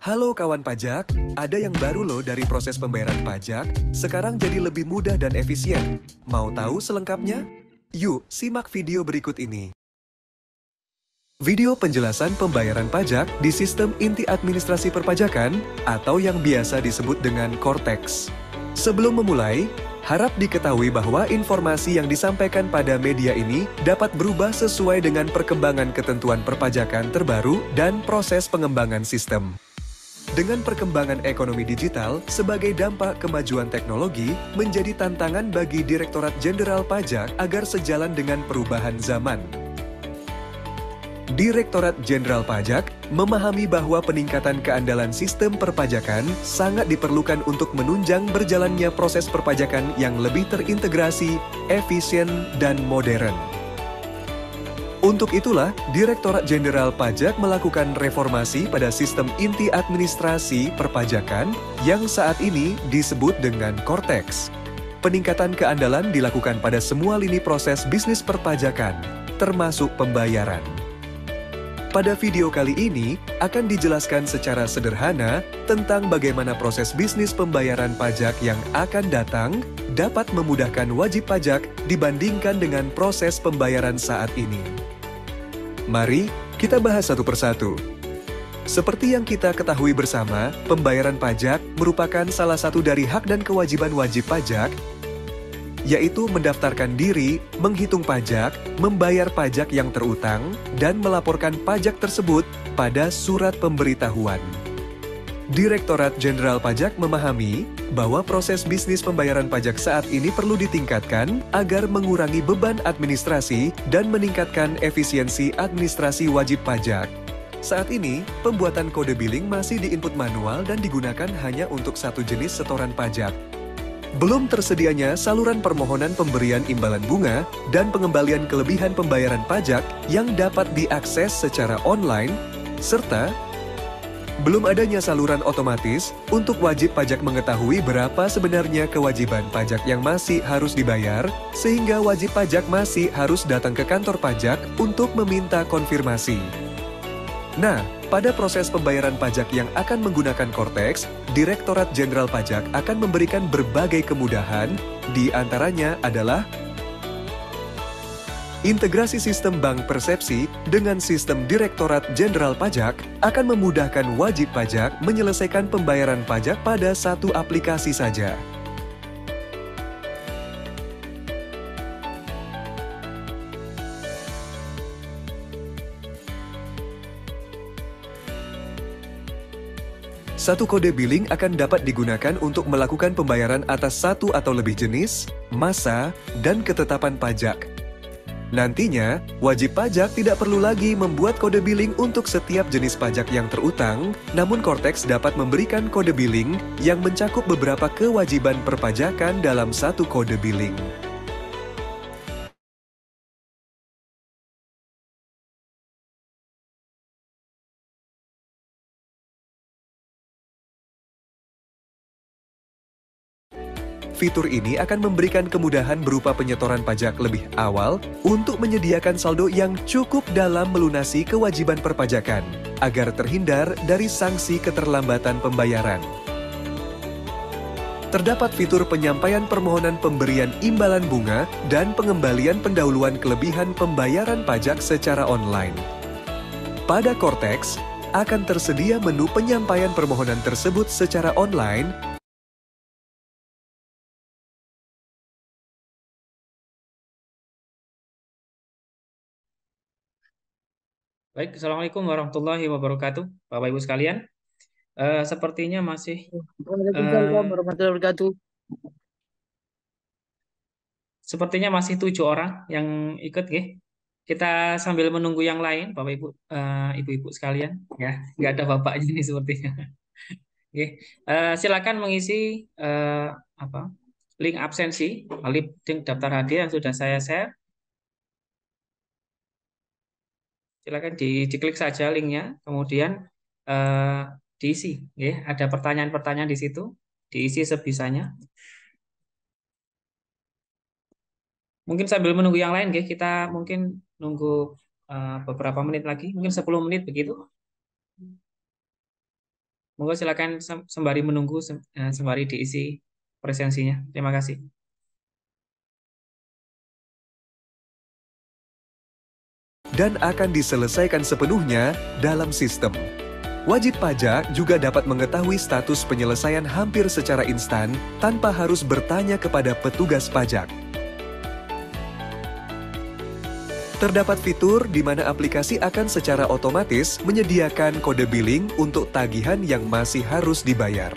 Halo kawan pajak, ada yang baru loh dari proses pembayaran pajak, sekarang jadi lebih mudah dan efisien. Mau tahu selengkapnya? Yuk, simak video berikut ini. Video penjelasan pembayaran pajak di sistem inti administrasi perpajakan atau yang biasa disebut dengan Cortex. Sebelum memulai, harap diketahui bahwa informasi yang disampaikan pada media ini dapat berubah sesuai dengan perkembangan ketentuan perpajakan terbaru dan proses pengembangan sistem. Dengan perkembangan ekonomi digital sebagai dampak kemajuan teknologi menjadi tantangan bagi Direktorat Jenderal Pajak agar sejalan dengan perubahan zaman. Direktorat Jenderal Pajak memahami bahwa peningkatan keandalan sistem perpajakan sangat diperlukan untuk menunjang berjalannya proses perpajakan yang lebih terintegrasi, efisien, dan modern. Untuk itulah, Direktorat Jenderal Pajak melakukan reformasi pada sistem inti administrasi perpajakan yang saat ini disebut dengan Cortex. Peningkatan keandalan dilakukan pada semua lini proses bisnis perpajakan, termasuk pembayaran. Pada video kali ini, akan dijelaskan secara sederhana tentang bagaimana proses bisnis pembayaran pajak yang akan datang dapat memudahkan wajib pajak dibandingkan dengan proses pembayaran saat ini. Mari kita bahas satu persatu. Seperti yang kita ketahui bersama, pembayaran pajak merupakan salah satu dari hak dan kewajiban wajib pajak, yaitu mendaftarkan diri, menghitung pajak, membayar pajak yang terutang, dan melaporkan pajak tersebut pada surat pemberitahuan. Direktorat Jenderal Pajak memahami bahwa proses bisnis pembayaran pajak saat ini perlu ditingkatkan agar mengurangi beban administrasi dan meningkatkan efisiensi administrasi wajib pajak. Saat ini, pembuatan kode billing masih diinput manual dan digunakan hanya untuk satu jenis setoran pajak. Belum tersedianya saluran permohonan pemberian imbalan bunga dan pengembalian kelebihan pembayaran pajak yang dapat diakses secara online, serta belum adanya saluran otomatis untuk wajib pajak mengetahui berapa sebenarnya kewajiban pajak yang masih harus dibayar, sehingga wajib pajak masih harus datang ke kantor pajak untuk meminta konfirmasi. Nah, pada proses pembayaran pajak yang akan menggunakan Cortex, Direktorat Jenderal Pajak akan memberikan berbagai kemudahan, di antaranya adalah integrasi sistem bank persepsi dengan sistem Direktorat Jenderal Pajak akan memudahkan wajib pajak menyelesaikan pembayaran pajak pada satu aplikasi saja. Satu kode billing akan dapat digunakan untuk melakukan pembayaran atas satu atau lebih jenis, masa, dan ketetapan pajak. Nantinya, wajib pajak tidak perlu lagi membuat kode billing untuk setiap jenis pajak yang terutang, namun Cortex dapat memberikan kode billing yang mencakup beberapa kewajiban perpajakan dalam satu kode billing. Fitur ini akan memberikan kemudahan berupa penyetoran pajak lebih awal untuk menyediakan saldo yang cukup dalam melunasi kewajiban perpajakan, agar terhindar dari sanksi keterlambatan pembayaran. Terdapat fitur penyampaian permohonan pemberian imbalan bunga dan pengembalian pendahuluan kelebihan pembayaran pajak secara online. Pada Cortex, akan tersedia menu penyampaian permohonan tersebut secara online. Baik, Assalamualaikum warahmatullahi wabarakatuh, Bapak Ibu sekalian. Sepertinya masih Waalaikumsalam eh, warahmatullahi wabarakatuh. sepertinya masih 7 orang yang ikut, ya. Kita sambil menunggu yang lain, Bapak Ibu, Ibu-ibu sekalian, ya. Nggak ada bapaknya ini sepertinya. Oke. Silakan mengisi eh, apa link absensi, link daftar hadir yang sudah saya share. Silakan diklik saja linknya, kemudian eh, diisi, ya. Ada pertanyaan-pertanyaan di situ, diisi sebisanya. Mungkin sambil menunggu yang lain, ya, kita mungkin nunggu beberapa menit lagi, mungkin 10 menit begitu. Monggo silakan sembari menunggu sembari diisi presensinya. Terima kasih. Dan akan diselesaikan sepenuhnya dalam sistem. Wajib pajak juga dapat mengetahui status penyelesaian hampir secara instan tanpa harus bertanya kepada petugas pajak. Terdapat fitur di mana aplikasi akan secara otomatis menyediakan kode billing untuk tagihan yang masih harus dibayar.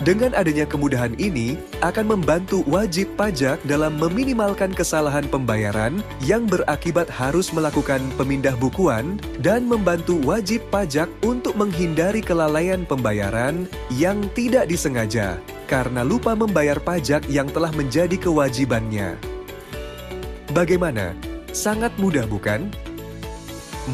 Dengan adanya kemudahan ini, akan membantu wajib pajak dalam meminimalkan kesalahan pembayaran yang berakibat harus melakukan pemindah bukuan dan membantu wajib pajak untuk menghindari kelalaian pembayaran yang tidak disengaja karena lupa membayar pajak yang telah menjadi kewajibannya. Bagaimana? Sangat mudah, bukan?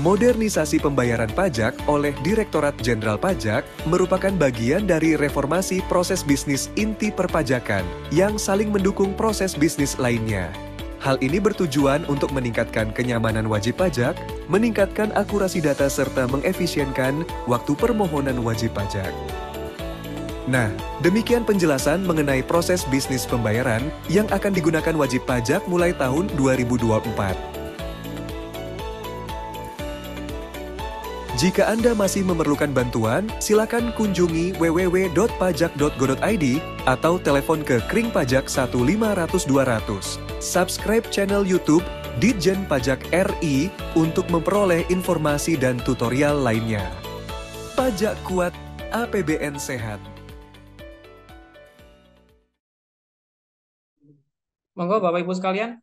Modernisasi pembayaran pajak oleh Direktorat Jenderal Pajak merupakan bagian dari reformasi proses bisnis inti perpajakan yang saling mendukung proses bisnis lainnya. Hal ini bertujuan untuk meningkatkan kenyamanan wajib pajak, meningkatkan akurasi data serta mengefisienkan waktu permohonan wajib pajak. Nah, demikian penjelasan mengenai proses bisnis pembayaran yang akan digunakan wajib pajak mulai tahun 2024. Jika Anda masih memerlukan bantuan, silakan kunjungi www.pajak.go.id atau telepon ke Kring Pajak 1500200. Subscribe channel YouTube Ditjen Pajak RI untuk memperoleh informasi dan tutorial lainnya. Pajak kuat, APBN sehat. Monggo Bapak Ibu sekalian,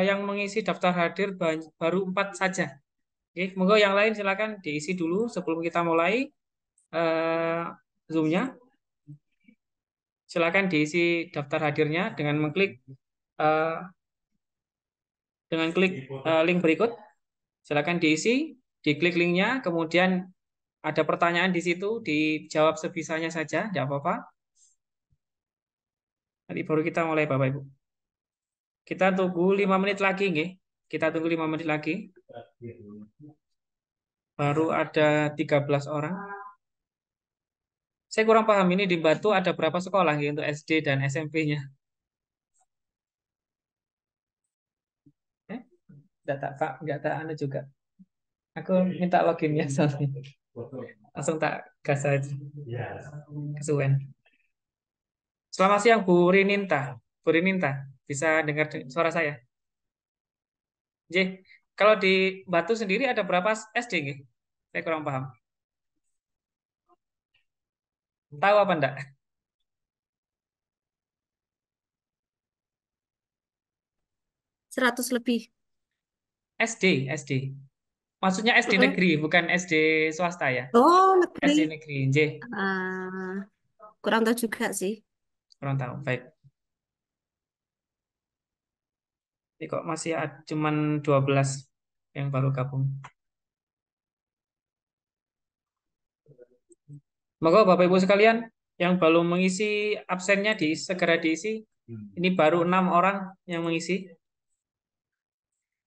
yang mengisi daftar hadir baru 4 saja. Oke, monggo yang lain silakan diisi dulu sebelum kita mulai Zoom-nya. Silakan diisi daftar hadirnya dengan mengklik link berikut. Silakan diisi, diklik linknya, kemudian ada pertanyaan di situ, dijawab sebisanya saja, tidak apa-apa. Nanti baru kita mulai Bapak Ibu. Kita tunggu 5 menit lagi, nggih. Kita tunggu 5 menit lagi. Baru ada 13 orang. Saya kurang paham ini di Batu ada berapa sekolah nggih untuk SD dan SMP-nya? Enggak tak Pak, enggak tak anu juga. Aku minta loginnya soalnya. Langsung tak gas aja. Kesuwen. Selamat siang Bu Rininta. Bu Rininta, bisa dengar suara saya? J, kalau di Batu sendiri ada berapa SD nggih? Saya kurang paham. Tahu apa enggak? 100 lebih. SD. Maksudnya SD negeri, bukan SD swasta ya? Oh, SD negeri. negeri, J. Kurang tahu juga sih. Kurang tahu. Baik. Ini kok masih cuman 12 yang baru gabung. Monggo Bapak Ibu sekalian yang belum mengisi absennya segera diisi. Ini baru 6 orang yang mengisi.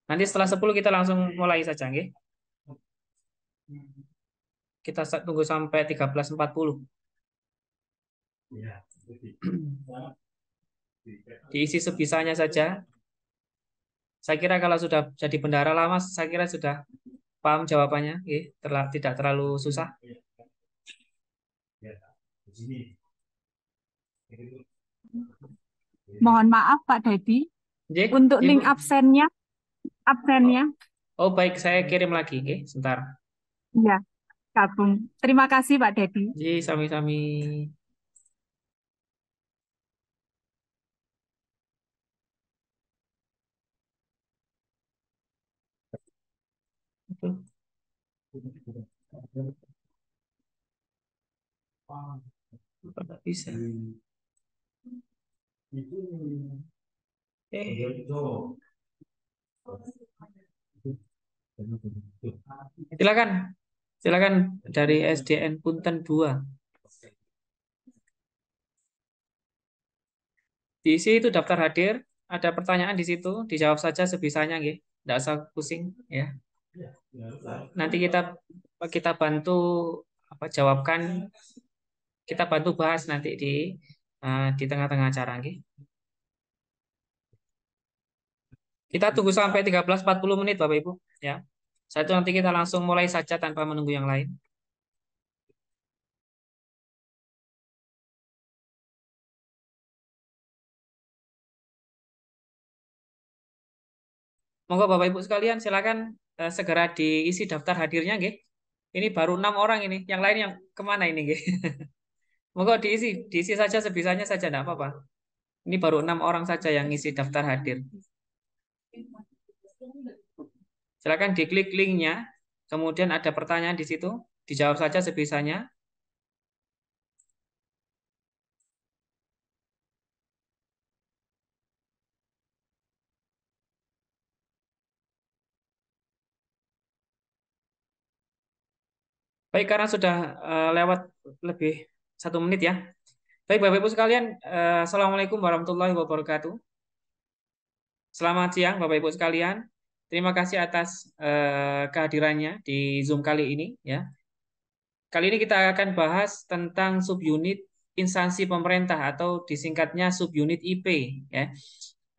Nanti setelah 10 kita langsung mulai saja, nggih. Kita tunggu sampai 13.40. Diisi sebisanya saja. Saya kira kalau sudah jadi bendahara lama, saya kira sudah paham jawabannya, tidak terlalu susah. Mohon maaf Pak Dedi, untuk Ibu. link absennya. Oh baik, saya kirim lagi, sebentar. Iya, gabung. Terima kasih Pak Dedi. Sami-sami. Tidak bisa. Silakan dari SDN Punten 2. Diisi itu daftar hadir, ada pertanyaan di situ, dijawab saja sebisanya, nggih. Tidak usah pusing, ya. Nanti kita bantu jawabkan, kita bantu bahas nanti di tengah-tengah acara, nggih. Kita tunggu sampai 13.40 menit Bapak Ibu, ya. Saat itu nanti kita langsung mulai saja tanpa menunggu yang lain. Monggo Bapak Ibu sekalian, silakan segera diisi daftar hadirnya, nggih. Ini baru 6 orang ini, yang lain yang kemana ini, nggih? Monggo diisi saja sebisanya saja, enggak apa-apa. Ini baru 6 orang saja yang ngisi daftar hadir. Silakan diklik linknya, kemudian ada pertanyaan di situ, dijawab saja sebisanya. Baik, karena sudah lewat lebih 1 menit ya. Baik, Bapak Ibu sekalian, Assalamualaikum warahmatullahi wabarakatuh. Selamat siang, Bapak Ibu sekalian. Terima kasih atas kehadirannya di Zoom kali ini, ya. Kali ini kita akan bahas tentang subunit instansi pemerintah atau disingkatnya subunit IP, ya.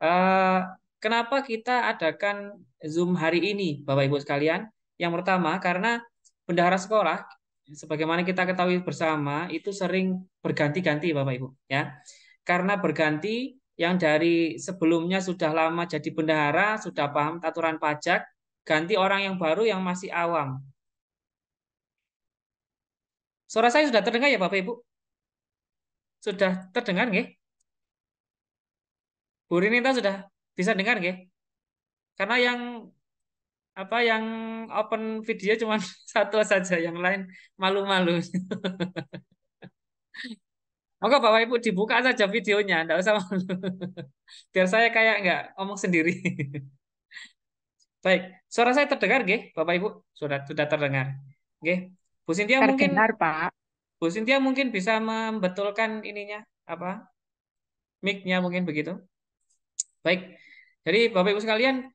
Eh, Kenapa kita adakan Zoom hari ini, Bapak Ibu sekalian? Yang pertama, karena bendahara sekolah, sebagaimana kita ketahui bersama, itu sering berganti-ganti, Bapak Ibu, ya. Karena berganti, yang dari sebelumnya sudah lama jadi bendahara, sudah paham aturan pajak, ganti orang yang baru yang masih awam. Suara saya sudah terdengar ya, Bapak Ibu? Sudah terdengar, nggih? Bu Rinita sudah bisa dengar, nggih? Karena yang open video cuma satu saja, yang lain malu-malu. Maka Bapak Ibu dibuka saja videonya, enggak usah malu. Biar saya kayak nggak ngomong sendiri. Baik, suara saya terdengar, nggih, Bapak Ibu? Sudah terdengar. Nggih. Bu Sintia mungkin Terdengar, Pak. Bu Sintia mungkin bisa membetulkan ininya apa? Mic-nya mungkin begitu. Baik. Jadi Bapak Ibu sekalian,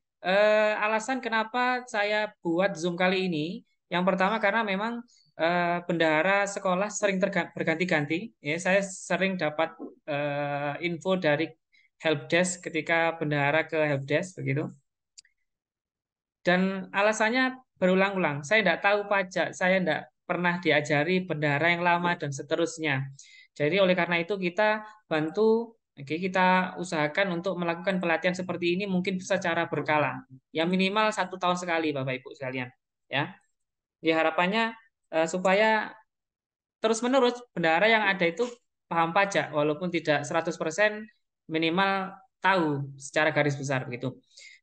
alasan kenapa saya buat Zoom kali ini, yang pertama karena memang bendahara sekolah sering berganti-ganti. Ya, saya sering dapat info dari helpdesk ketika bendahara ke helpdesk begitu. Dan alasannya berulang-ulang. Saya tidak tahu pajak, saya tidak pernah diajari bendahara yang lama dan seterusnya. Jadi oleh karena itu kita bantu, oke, kita usahakan untuk melakukan pelatihan seperti ini mungkin secara berkala, ya minimal 1 tahun sekali, Bapak Ibu sekalian. Ya, ya harapannya supaya terus-menerus bendahara yang ada itu paham pajak, walaupun tidak 100% minimal tahu secara garis besar begitu.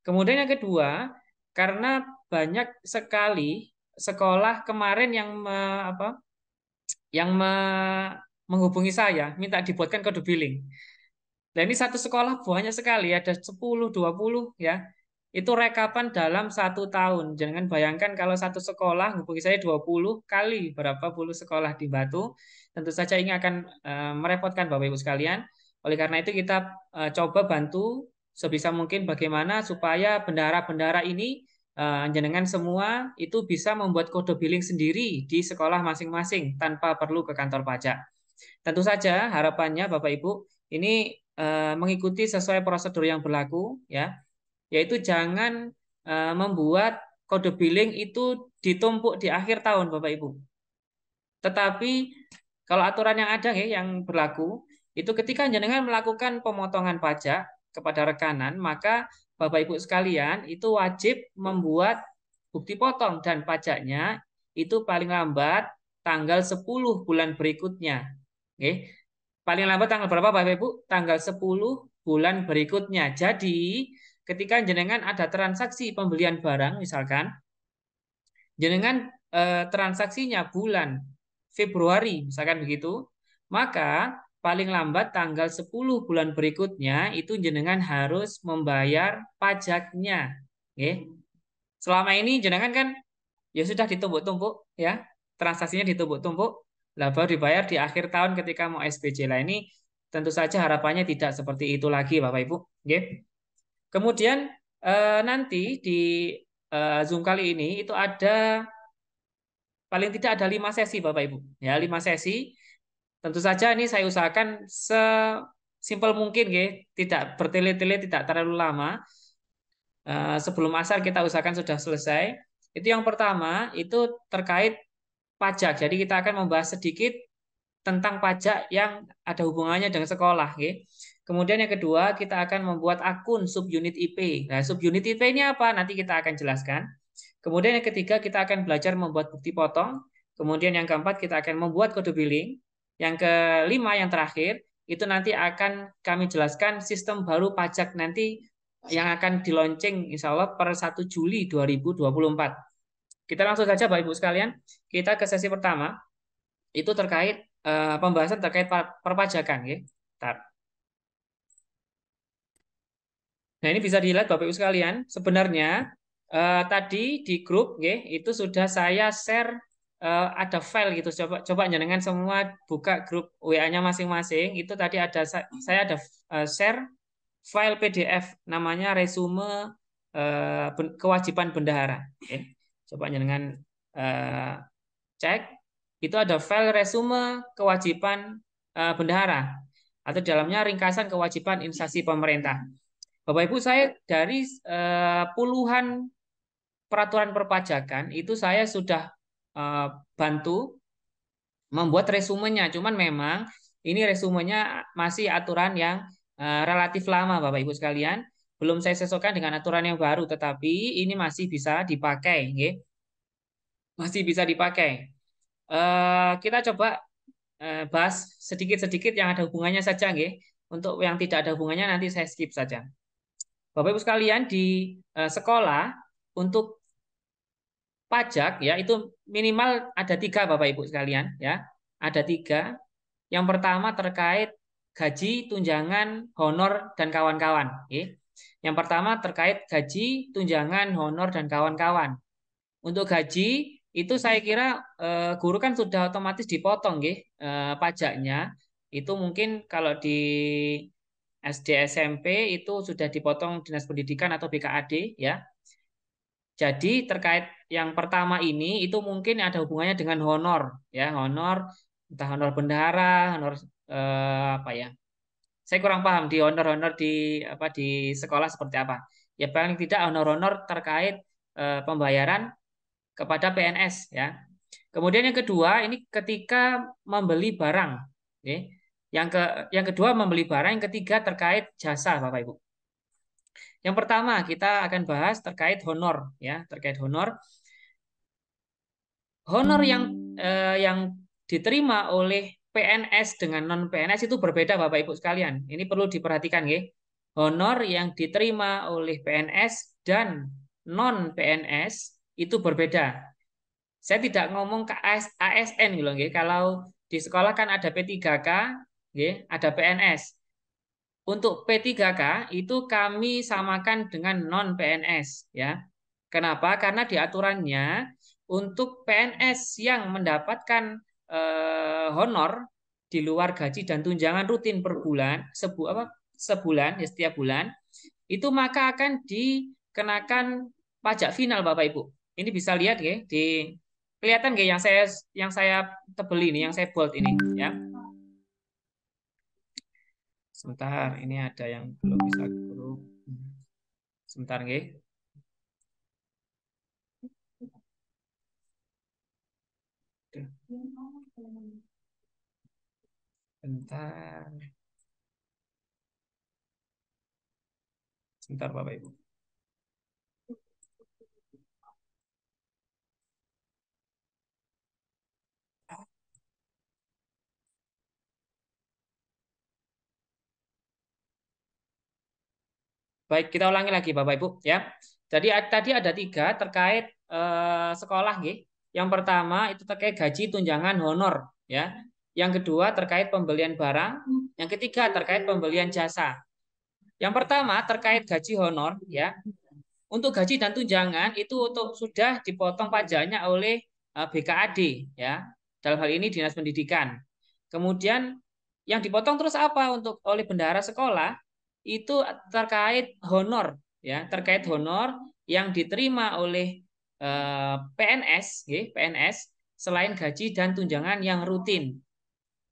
Kemudian yang kedua, karena banyak sekali sekolah kemarin yang menghubungi saya minta dibuatkan kode billing. Nah, ini satu sekolah banyak sekali, ada 10, 20 ya. Itu rekapan dalam 1 tahun. Jangan bayangkan kalau satu sekolah hubungi saya 20 kali berapa puluh sekolah di Batu. Tentu saja ini akan merepotkan Bapak Ibu sekalian. Oleh karena itu kita coba bantu sebisa mungkin bagaimana supaya bendahara-bendahara ini jenengan semua itu bisa membuat kode billing sendiri di sekolah masing-masing tanpa perlu ke kantor pajak. Tentu saja harapannya Bapak Ibu ini mengikuti sesuai prosedur yang berlaku, ya, yaitu jangan membuat kode billing itu ditumpuk di akhir tahun, Bapak Ibu. Tetapi kalau aturan yang ada ya, yang berlaku itu ketika jenengan melakukan pemotongan pajak kepada rekanan, maka Bapak Ibu sekalian itu wajib membuat bukti potong dan pajaknya itu paling lambat tanggal 10 bulan berikutnya. Oke. Paling lambat tanggal berapa Bapak Ibu? Tanggal 10 bulan berikutnya. Jadi, ketika jenengan ada transaksi pembelian barang misalkan, jenengan transaksinya bulan Februari misalkan begitu, maka paling lambat tanggal 10 bulan berikutnya itu jenengan harus membayar pajaknya. Oke. Selama ini jenengan kan ya sudah ditumpuk-tumpuk ya, transaksinya ditumpuk-tumpuk, lah baru dibayar di akhir tahun ketika mau SPJ. Lah ini tentu saja harapannya tidak seperti itu lagi Bapak Ibu. Oke. Kemudian nanti di Zoom kali ini itu ada paling tidak ada 5 sesi Bapak Ibu. Ya, 5 sesi. Tentu saja ini saya usahakan sesimpel mungkin, nggih. Tidak bertele-tele, tidak terlalu lama. Sebelum asar kita usahakan sudah selesai. Itu yang pertama, itu terkait pajak. Jadi kita akan membahas sedikit tentang pajak yang ada hubungannya dengan sekolah. Okay? Kemudian yang kedua, kita akan membuat akun subunit IP. Nah, subunit IP ini apa? Nanti kita akan jelaskan. Kemudian yang ketiga, kita akan belajar membuat bukti potong. Kemudian yang keempat, kita akan membuat kode billing. Yang kelima, yang terakhir, itu nanti akan kami jelaskan sistem baru pajak nanti yang akan dilaunching insya Allah per 1 Juli 2024. Kita langsung saja Bapak Ibu sekalian, kita ke sesi pertama, itu terkait pembahasan terkait perpajakan. Ya. Nah ini bisa dilihat Bapak Ibu sekalian, sebenarnya tadi di grup ya, itu sudah saya share ada file gitu. Coba jenengan semua buka grup WA-nya masing-masing. Itu tadi ada saya ada share file PDF namanya resume kewajiban bendahara. Oke. Coba jenengan cek. Itu ada file resume kewajiban bendahara atau dalamnya ringkasan kewajiban instansi pemerintah. Bapak Ibu, saya dari puluhan peraturan perpajakan itu saya sudah bantu membuat resumenya. Cuman memang ini resumenya masih aturan yang relatif lama, Bapak Ibu sekalian. Belum saya sesuaikan dengan aturan yang baru, tetapi ini masih bisa dipakai, nggih. Masih bisa dipakai. Kita coba bahas sedikit-sedikit yang ada hubungannya saja, nggih. Untuk yang tidak ada hubungannya nanti saya skip saja. Bapak Ibu sekalian di sekolah untuk pajak ya itu minimal ada 3 Bapak Ibu sekalian ya, ada 3. Yang pertama terkait gaji, tunjangan, honor dan kawan-kawan. Yang pertama terkait gaji, tunjangan, honor dan kawan-kawan. Untuk gaji itu saya kira guru kan sudah otomatis dipotong pajaknya. Itu mungkin kalau di SD SMP itu sudah dipotong Dinas Pendidikan atau BKAD ya. Jadi terkait yang pertama ini itu mungkin ada hubungannya dengan honor ya, honor entah honor bendahara, honor apa ya. Saya kurang paham di honor-honor di apa di sekolah seperti apa. Ya paling tidak honor-honor terkait pembayaran kepada PNS ya. Kemudian yang kedua ini ketika membeli barang. Ya. Yang kedua membeli barang, yang ketiga terkait jasa Bapak Ibu. Yang pertama kita akan bahas terkait honor ya, terkait honor. Honor yang diterima oleh PNS dengan non PNS itu berbeda Bapak Ibu sekalian. Ini perlu diperhatikan ya. Honor yang diterima oleh PNS dan non PNS itu berbeda. Saya tidak ngomong ke ASN gitu loh, kalau di sekolah kan ada P3K, ada PNS. Untuk P3K itu kami samakan dengan non PNS ya. Kenapa? Karena di aturannya untuk PNS yang mendapatkan honor di luar gaji dan tunjangan rutin per bulan, sebulan ya setiap bulan, itu maka akan dikenakan pajak final Bapak Ibu. Ini bisa lihat ya di kelihatan nggak yang saya tebel ini, yang saya bold ini ya. Sebentar, ini ada yang belum bisa grup. Sebentar, nggih. Bentar. Sebentar, Bapak Ibu. Baik, kita ulangi lagi Bapak Ibu ya. Jadi tadi ada 3 terkait sekolah nggih. Yang pertama itu terkait gaji, tunjangan, honor ya. Yang kedua terkait pembelian barang, yang ketiga terkait pembelian jasa. Yang pertama terkait gaji honor ya. Untuk gaji dan tunjangan itu sudah dipotong pajaknya oleh BKAD ya. Dalam hal ini Dinas Pendidikan. Kemudian yang dipotong terus apa untuk oleh bendahara sekolah? Itu terkait honor ya, terkait honor yang diterima oleh PNS, PNS selain gaji dan tunjangan yang rutin.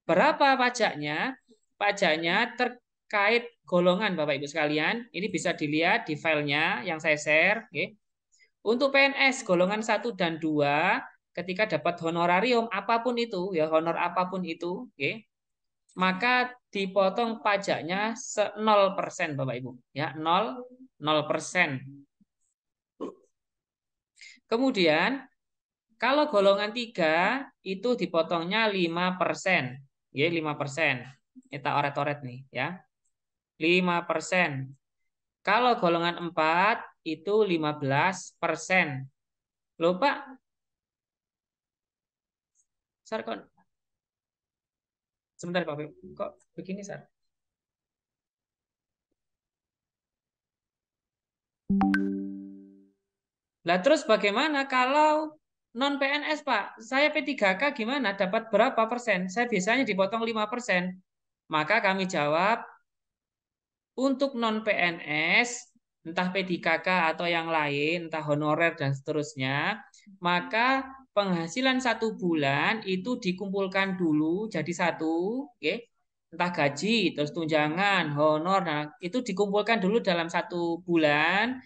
Berapa pajaknya? Pajaknya terkait golongan Bapak Ibu sekalian. Ini bisa dilihat di filenya yang saya share. Oke. Untuk PNS golongan 1 dan 2, ketika dapat honorarium apapun itu, ya honor apapun itu, oke, maka dipotong pajaknya 0% Bapak Ibu. Ya, 0%. Kemudian kalau golongan 3 itu dipotongnya 5%. Ya, 5%. Kita oret-oret nih ya. 5%. Kalau golongan 4 itu 15%. Loh Pak, Sar kok sebentar Pak, kok begini Sar? Lah terus bagaimana kalau non PNS Pak? Saya P3K gimana? Dapat berapa persen? Saya biasanya dipotong 5%. Maka kami jawab, untuk non PNS, entah P3K atau yang lain, entah honorer dan seterusnya, maka penghasilan 1 bulan itu dikumpulkan dulu jadi satu, okay? Entah gaji, terus tunjangan, honor, nah itu dikumpulkan dulu dalam 1 bulan.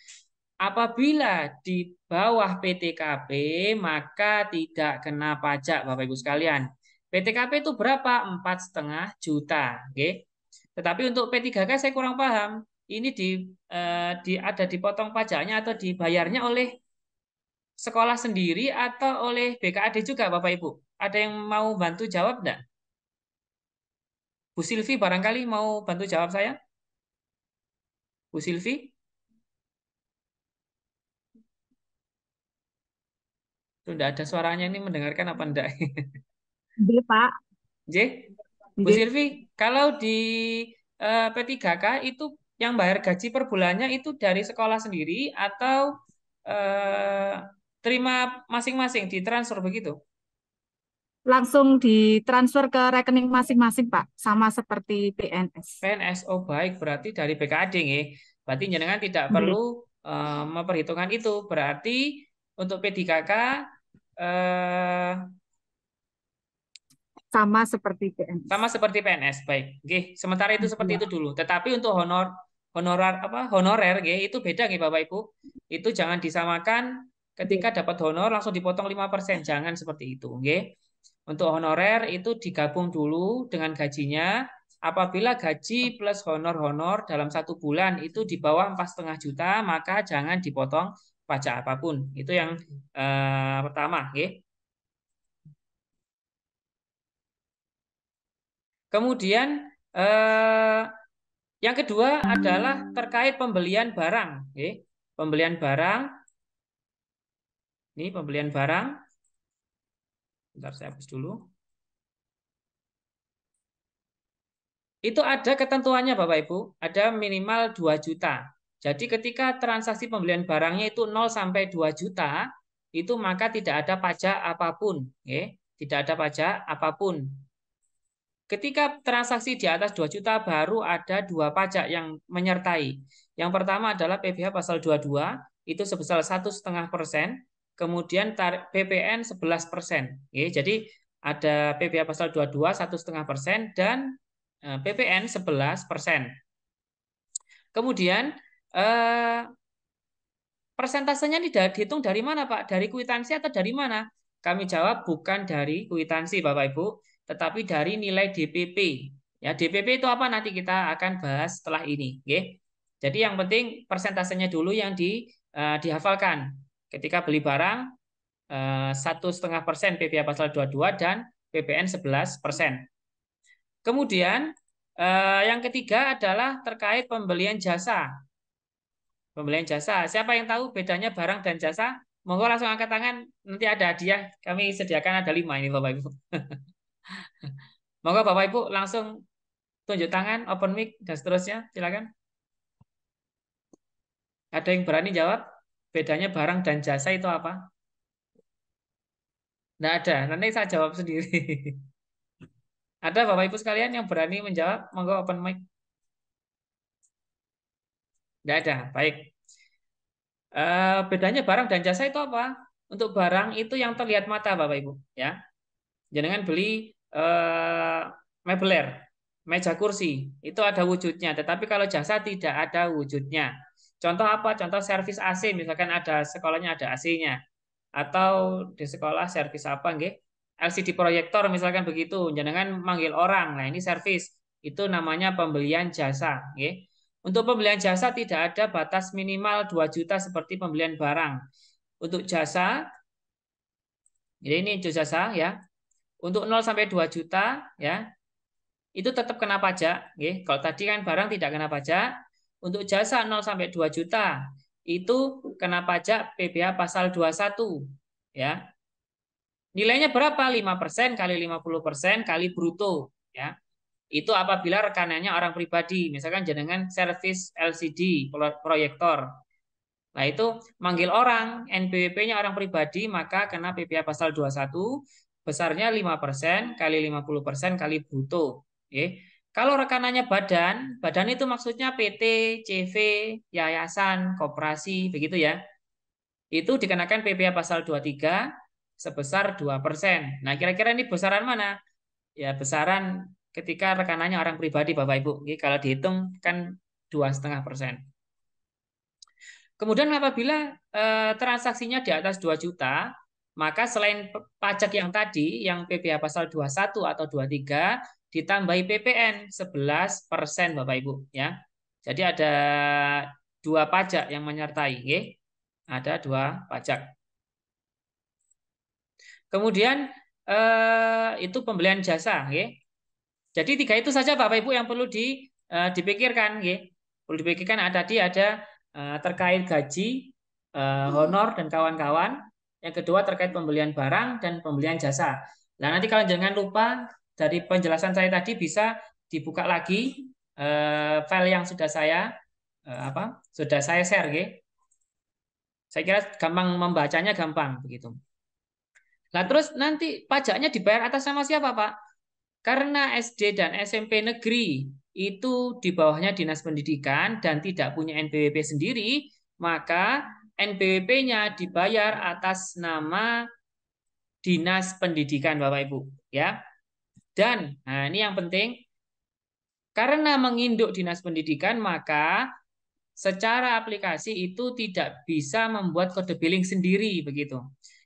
Apabila di bawah PTKP maka tidak kena pajak Bapak Ibu sekalian. PTKP itu berapa? 4,5 juta. Oke. Tetapi untuk P3K saya kurang paham. Ini ada dipotong pajaknya atau dibayarnya oleh sekolah sendiri atau oleh BKAD juga Bapak Ibu? Ada yang mau bantu jawab enggak? Bu Silvi barangkali mau bantu jawab saya? Bu Silvi? Tuh enggak ada suaranya, ini mendengarkan apa enggak? J, Pak. J? Bu J. Silvi, kalau di P3K itu yang bayar gaji per bulannya itu dari sekolah sendiri atau eh, terima masing-masing ditransfer begitu? Langsung ditransfer ke rekening masing-masing, Pak. Sama seperti PNS. PNS, oh baik, berarti dari BKAD nggih. Berarti jenengan tidak perlu J. memperhitungkan itu. Berarti untuk P3K eh, Sama seperti PNS. sama seperti PNS, baik. Oke, sementara itu seperti Iya. itu dulu. Tetapi untuk honorer, oke, itu beda nih Bapak Ibu. Itu jangan disamakan ketika J. dapat honor langsung dipotong 5%, jangan seperti itu, oke. Untuk honorer itu digabung dulu dengan gajinya. Apabila gaji plus honor-honor dalam 1 bulan itu di bawah 4,5 juta, maka jangan dipotong pajak apapun. Itu yang pertama, oke. Kemudian yang kedua adalah terkait pembelian barang. Oke. Pembelian barang. Ini pembelian barang. Bentar saya hapus dulu. Itu ada ketentuannya Bapak Ibu. Ada minimal 2 juta. Jadi ketika transaksi pembelian barangnya itu 0 sampai 2 juta, itu maka tidak ada pajak apapun. Oke. Tidak ada pajak apapun. Ketika transaksi di atas 2 juta baru ada 2 pajak yang menyertai. Yang pertama adalah PPh pasal 22 itu sebesar 1,5%, kemudian PPN 11%. Jadi ada PPh pasal 22 1,5% dan PPN 11%. Kemudian persentasenya ini dihitung dari mana Pak? Dari kwitansi atau dari mana? Kami jawab bukan dari kwitansi Bapak Ibu, tetapi dari nilai DPP. Ya, DPP itu apa nanti kita akan bahas setelah ini. Oke. Jadi yang penting persentasenya dulu yang dihafalkan. Ketika beli barang 1,5% PPh pasal 22 dan PPN 11%. Kemudian yang ketiga adalah terkait pembelian jasa. Pembelian jasa. Siapa yang tahu bedanya barang dan jasa? Monggo langsung angkat tangan. Nanti ada hadiah. Kami sediakan ada 5 ini Bapak Ibu. Monggo Bapak Ibu langsung tunjuk tangan, open mic dan seterusnya. Silakan. Ada yang berani jawab? Bedanya barang dan jasa itu apa? Tidak ada. Nanti saya jawab sendiri. Ada Bapak Ibu sekalian yang berani menjawab? Monggo open mic. Tidak ada. Baik. Bedanya barang dan jasa itu apa? Untuk barang itu yang terlihat mata Bapak Ibu ya. Jangan beli meubiler, meja kursi, itu ada wujudnya, tetapi kalau jasa tidak ada wujudnya. Contoh apa? Contoh servis AC, misalkan ada sekolahnya ada AC-nya, atau di sekolah servis apa nggih? LCD proyektor misalkan begitu, jangan manggil orang. Nah, ini servis. Itu namanya pembelian jasa, nggih. Untuk pembelian jasa tidak ada batas minimal 2 juta seperti pembelian barang. Untuk jasa, jadi ini jasa ya. Untuk 0 sampai 2 juta ya, itu tetap kena pajak, nggih. Kalau tadi kan barang tidak kena pajak, untuk jasa 0 sampai 2 juta itu kena pajak PBH pasal 21 ya. Nilainya berapa? 5% kali 50% kali bruto ya. Itu apabila rekanannya orang pribadi, misalkan jenengan servis LCD proyektor. Nah, itu manggil orang, NPWP-nya orang pribadi, maka kena PPh pasal 21, besarnya 5% kali 50% kali bruto. Oke. Kalau rekanannya badan, badan itu maksudnya PT, CV, yayasan, koperasi, begitu ya. Itu dikenakan PPh pasal 23 sebesar 2%. Nah, kira-kira ini besaran mana? Ya, besaran ketika rekanannya orang pribadi, Bapak Ibu. Oke, kalau dihitung kan 2,5%. Kemudian apabila transaksinya di atas 2 juta, maka selain pajak yang tadi, yang PPh pasal 21 atau 23, ditambahi PPN 11% Bapak Ibu ya. Jadi ada 2 pajak yang menyertai, ya. Ada 2 pajak. Kemudian itu pembelian jasa, ya. Jadi 3 itu saja Bapak Ibu yang perlu dipikirkan, ya. Perlu dipikirkan tadi ada terkait gaji, honor dan kawan-kawan. Yang kedua terkait pembelian barang dan pembelian jasa. Nah, nanti kalau jangan lupa dari penjelasan saya tadi bisa dibuka lagi file yang sudah saya share, ya. Saya kira gampang membacanya, gampang begitu. Nah, terus nanti pajaknya dibayar atas nama siapa, Pak? Karena SD dan SMP negeri itu di bawahnya Dinas Pendidikan dan tidak punya NPWP sendiri, maka NPWP-nya dibayar atas nama Dinas Pendidikan, Bapak Ibu, ya. Dan nah ini yang penting, karena menginduk Dinas Pendidikan, maka secara aplikasi itu tidak bisa membuat kode billing sendiri begitu.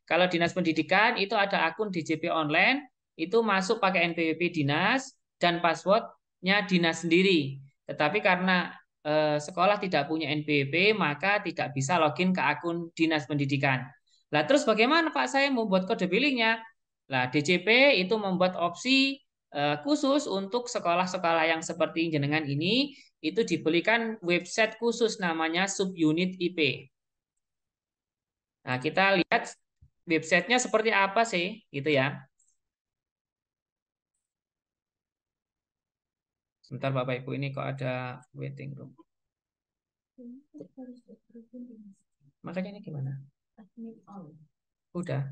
Kalau Dinas Pendidikan itu ada akun DJP online, itu masuk pakai NPWP Dinas dan passwordnya Dinas sendiri. Tetapi karena sekolah tidak punya NPWP, maka tidak bisa login ke akun Dinas Pendidikan. Nah, terus bagaimana Pak saya membuat kode billingnya? Nah, DJP itu membuat opsi khusus untuk sekolah-sekolah yang seperti jenengan ini, itu diberikan website khusus namanya subunit IP. Nah, kita lihat websitenya seperti apa sih, gitu ya. Sebentar Bapak Ibu, ini kok ada waiting room. Makanya ini gimana? Udah.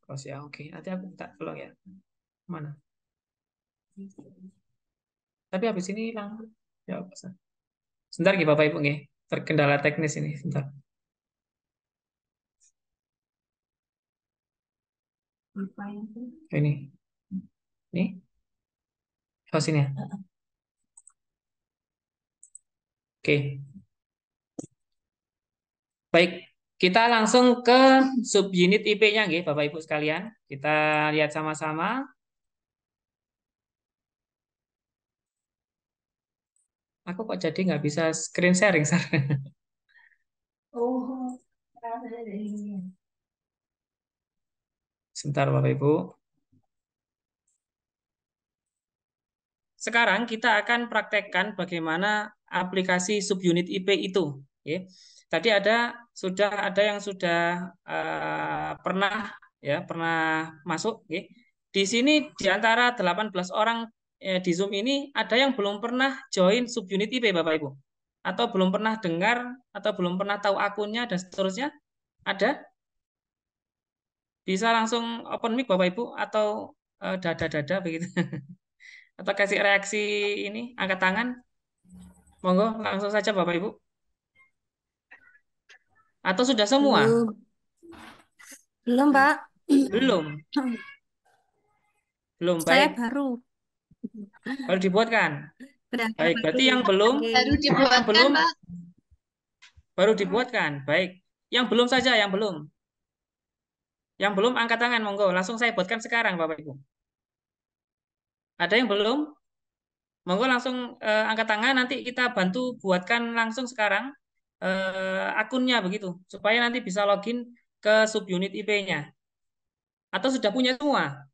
Close ya, oke. Nanti aku minta tolong ya. Mana? Tapi habis ini hilang. Ya, sebentar nih Bapak Ibu nih. Terkendala teknis ini, sebentar. Ini. Ini. Oh, sini ya. Oke. Baik, kita langsung ke subunit IP-nya nggih, Bapak Ibu sekalian. Kita lihat sama-sama. Aku kok jadi nggak bisa screen sharing, Sar? Oh, Sebentar Bapak Ibu. Sekarang kita akan praktekkan bagaimana aplikasi subunit IP itu. Ya. Tadi sudah ada yang sudah pernah masuk. Ya. Di sini di antara 18 orang di Zoom ini ada yang belum pernah join subunit IP, Bapak Ibu, atau belum pernah dengar atau belum pernah tahu akunnya dan seterusnya. Ada? Bisa langsung open mic Bapak Ibu atau dada-dada begitu. Atau kasih reaksi ini, angkat tangan. Monggo langsung saja Bapak Ibu. Atau sudah semua? Belum. Belum, Pak. Belum. Belum, Saya baik. baru. Baru dibuatkan. Bendahara Baik, baru. berarti yang belum, Oke. Baru yang dibuatkan, belum Pak. baru dibuatkan. Baik. Yang belum saja, yang belum. Yang belum angkat tangan, monggo. Langsung saya buatkan sekarang, Bapak Ibu. Ada yang belum? Monggo langsung angkat tangan, nanti kita bantu buatkan langsung sekarang akunnya begitu, supaya nanti bisa login ke subunit IP-nya. Atau sudah punya semua?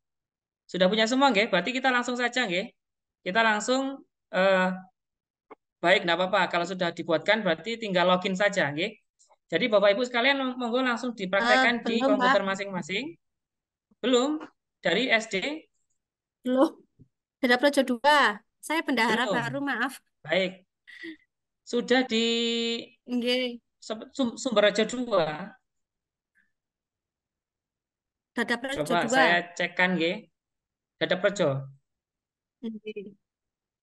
Sudah punya semua, nggih? Berarti kita langsung saja, nggih. Kita langsung eh, baik, enggak apa-apa. Kalau sudah dibuatkan berarti tinggal login saja, nggih. Jadi Bapak Ibu sekalian monggo langsung dipraktekkan di Belum, Pak. komputer masing-masing. Belum? Dari SD? Belum. Beda Projo 2. Saya bendahara Belum. baru, maaf. Baik. Sudah di Nggih. Sumberraja 2. Dada Projo Coba 2. saya cekkan, nggih. Dadap Rejo. Nggih.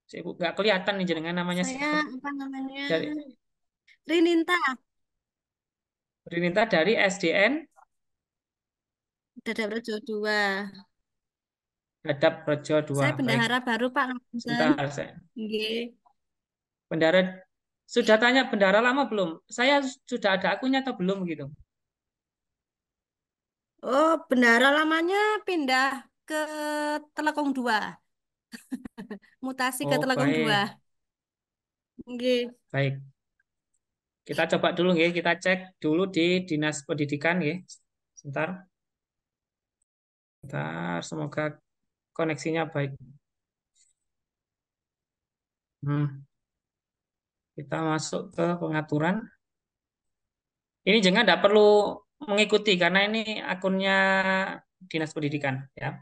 Ibu nggak kelihatan nih jenengan namanya Saya siapa. apa namanya? Dari Rininta. Rinita dari SDN Dada Projo 2. Dadap Rejo 2. Saya Baik. bendahara baru, Pak. Sebentar saya. Nggih. Bendara sudah tanya bendara lama belum? Saya sudah ada akunnya atau belum gitu. Oh, bendahara lamanya pindah ke Telekung 2. Mutasi ke Oh, Telekung 2. baik. Nggih. Baik. Kita coba dulu nggih, kita cek dulu di Dinas Pendidikan nggih. Sebentar. Sebentar, semoga koneksinya baik. Kita masuk ke pengaturan. Ini jangan tidak perlu mengikuti karena ini akunnya Dinas Pendidikan ya.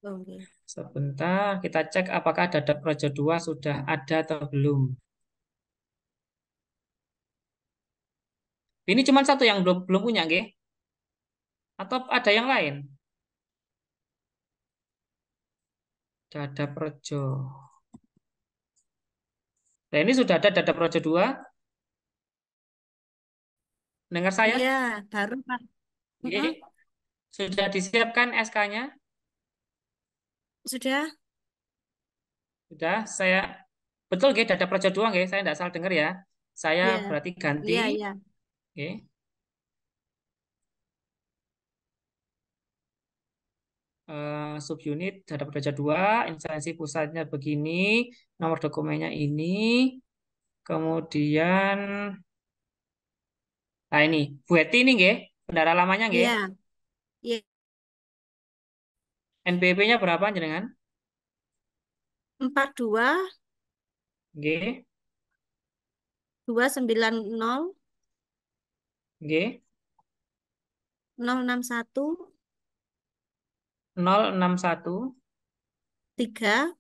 Oke. Sebentar, kita cek apakah Dadap Rejo 2 sudah ada atau belum. Ini cuma satu yang belum punya, nggih? Atau ada yang lain? Dadap Rejo. Nah, ini sudah ada Dadap Rejo 2. Dengar saya? Iya, baru, Pak. Nggih. Sudah disiapkan SK-nya? Sudah? Sudah, saya betul nggih Dadap Rejo 2 nggih? Saya tidak salah dengar ya. Saya Iya. berarti ganti. Iya, iya. Oke. Subunit Dadap Rejo 2, instansi pusatnya begini, nomor dokumennya ini, kemudian nah ini Bu Eti ini nggih, bendara lamanya nggih. Iya. Iya. NPWP-nya berapa jenengan? 42 Nggih, 290 nggih. 061 061 3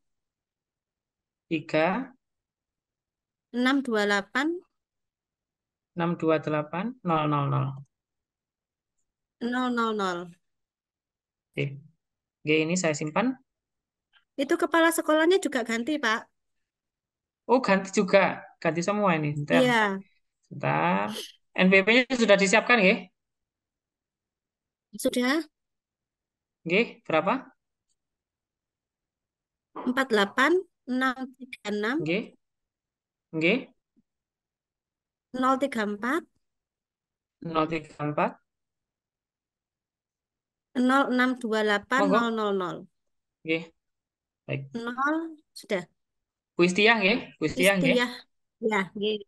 3 628 628 000. 000. Oke. Oke, ini saya simpan. Itu kepala sekolahnya juga ganti, Pak. Oh, ganti juga. Ganti semua ini. Bentar. Iya. Bentar. NPWP-nya sudah disiapkan nggih? Sudah Nggih, berapa? 48 636 Nggih. Nggih. 034 034. 0628 Monggo. 000. Nggih. Baik. 0 sudah. Bu Istia nggih? Bu Istia Itu nggih? ya. Ya, nggih.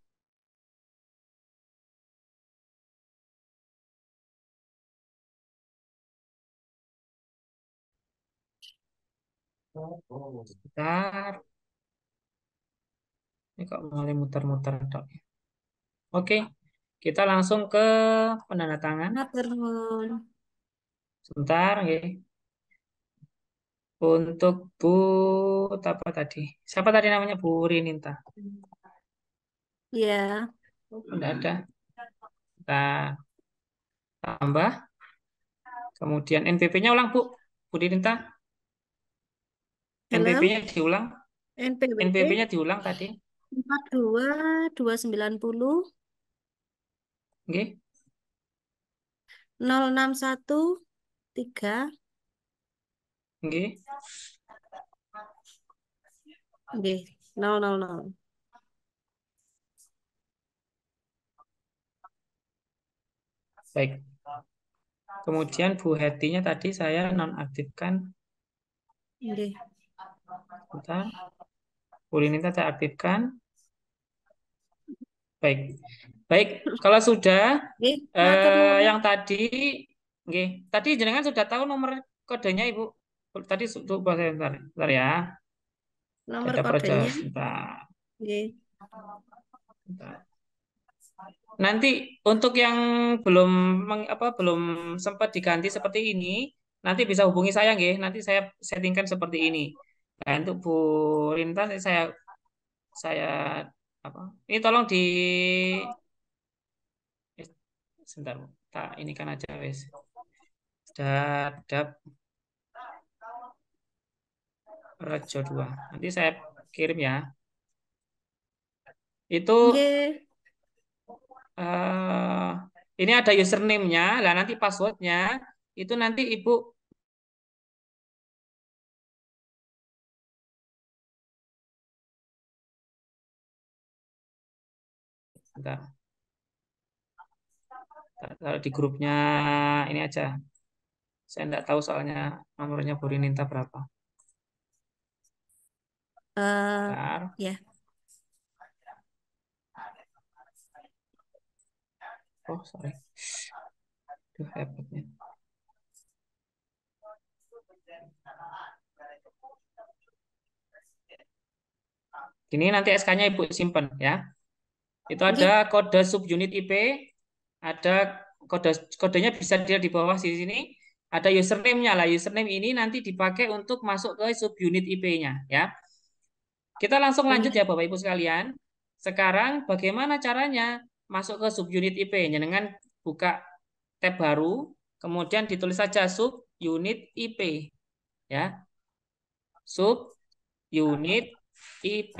Bentar. Ini kok mulai muter-muter tok. Oke. Kita langsung ke penandatangan. Matur nuwun. Sebentar nggih. Untuk Bu apa tadi? Siapa tadi namanya? Bu Rininta. Ya, Tidak ada. Kita tambah. Kemudian NPP-nya ulang, Bu. Bu Rininta. halo. NPP-nya diulang. NPWP NPP-nya diulang tadi. 42 290 Nggih. 061 3 Nggih. nggih 000. Baik. Kemudian Bu Hetinya tadi saya nonaktifkan. Nggih. Bentar. Bu Rinita saya aktifkan. Baik. Baik, kalau sudah Nggih, matur nuwun. yang tadi nggih, tadi jenengan sudah tahu nomor kodenya Ibu. Tadi coba saya bentar ya. Nomor Ada projo kodenya. bentar. Nggih. Bentar. Nanti untuk yang belum belum sempat diganti seperti ini, nanti bisa hubungi saya nggih. Nanti saya settingkan seperti ini. Nah, untuk Bu Rinta saya apa? Ini tolong di sebentar, Bu. Tak ini kan aja wes. Dadap Rejo 2. Nanti saya kirim ya. Itu Nggih. ini ada username-nya, lah nanti password-nya itu nanti Ibu bentar. Taruh di grupnya ini aja. Saya enggak tahu soalnya nomornya Bu Rininta berapa. Bentar. Ya. Oh, sorry. Duh, repotnya. Ini nanti SK-nya Ibu simpen ya. Itu ada Nggih. kode subunit IP, ada kodenya bisa dia di bawah di sini. Ada username-nya lah. Username ini nanti dipakai untuk masuk ke subunit IP-nya ya. Kita langsung lanjut ya Bapak Ibu sekalian. Sekarang bagaimana caranya masuk ke subunit IP? Dengan buka tab baru, kemudian ditulis saja subunit IP ya. Subunit IP.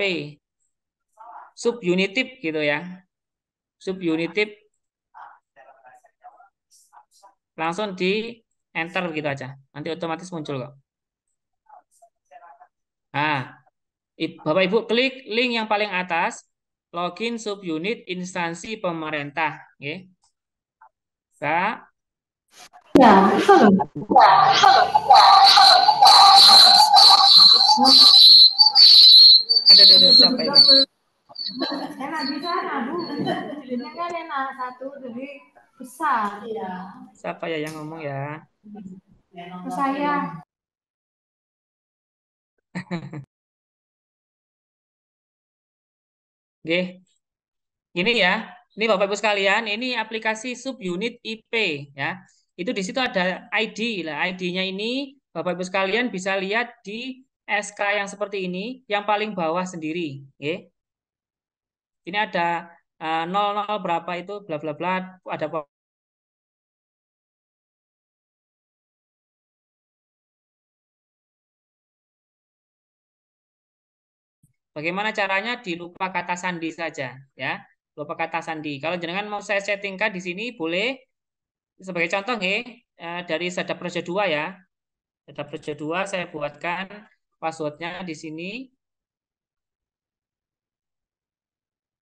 Subunit tip gitu ya. Subunit tip langsung di enter gitu aja. Nanti otomatis muncul kok. Nah, Bapak Ibu klik link yang paling atas, login subunit instansi pemerintah. Oke. Kak. Ya, halo. Ada siapa ini? Enak di sana, Bu. Ini kan enak satu, jadi besar. Siapa ya yang ngomong ya? Saya. Oke. Ini ya. Ini Bapak Ibu sekalian, ini aplikasi subunit IP ya. Itu di situ ada ID lah. ID-nya ini Bapak Ibu sekalian bisa lihat di SK yang seperti ini, yang paling bawah sendiri. Oke. Ini ada 00 berapa itu bla bla bla, ada bagaimana caranya di lupa kata sandi saja ya. Lupa kata sandi. Kalau jenengan mau saya settingkan di sini boleh sebagai contoh nih dari Sadap Projo 2 ya. Sadap Projo 2 saya buatkan passwordnya di sini.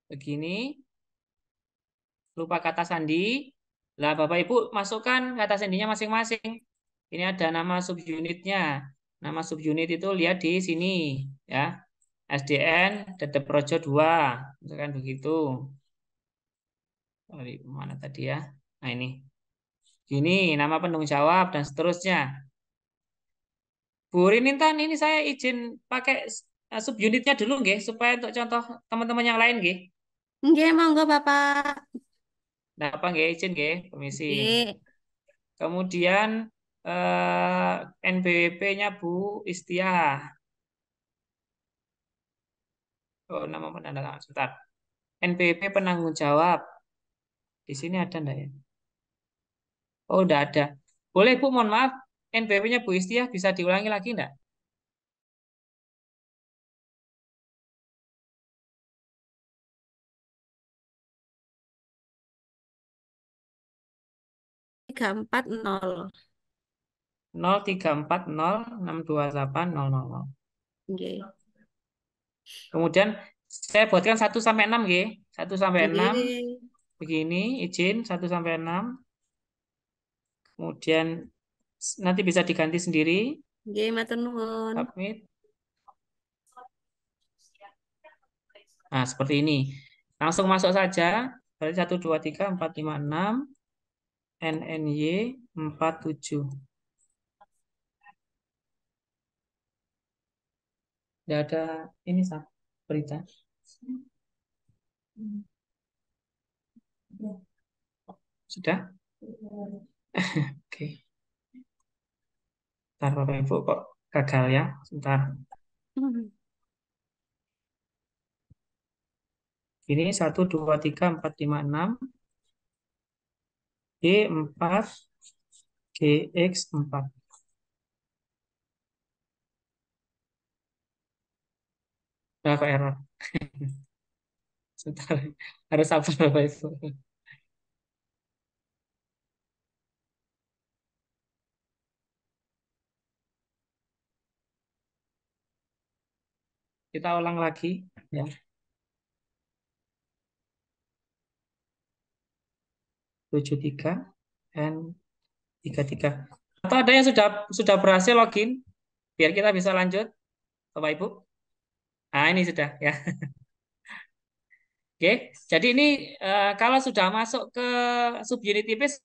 Begini. Lupa kata sandi. Lah Bapak Ibu masukkan kata sandinya masing-masing. Ini ada nama subunitnya. Nama subunit itu lihat di sini ya. SDN Dadap Projo 2. Misalkan begitu. Dari mana tadi ya? Nah ini. Gini nama penanggung jawab dan seterusnya. Bu Rinintan ini saya izin pakai subunitnya dulu nggih supaya untuk contoh teman-teman yang lain nggih. Nggih, monggo Bapak. Nah, apa nggih izin nggih, permisi. Nggih. Kemudian NBWP-nya Bu Istiah. Oh, nama penanda tangan sebentar. NBWP penanggung jawab. Di sini ada enggak ya? Oh, udah ada. Boleh Bu, mohon maaf. NBWP-nya Bu Istiah bisa diulangi lagi enggak? 0340. 034062800. Nggih. Kemudian saya buatkan 1 sampai 6 nggih. 1 sampai 6 Nggih. begini, izin 1 sampai 6. Kemudian nanti bisa diganti sendiri. Nggih, matur nuwun. Submit. Nah, seperti ini. Langsung masuk saja. Berarti 1 2 3 4 5 6 NNY 47. Tidak ada ini berita. Sudah? Oke. Bentar Bapak Ibu kok gagal ya. Sebentar. Ini 1 2 3 4 5 6 G4 GX4. Berapa error? Sebentar. Harus sabar Bapak Ibu. Kita ulang lagi ya. 73 dan 33. Atau ada yang sudah berhasil login biar kita bisa lanjut Bapak Ibu. Nah, ini sudah ya. Oke, jadi ini kalau sudah masuk ke subunit tipis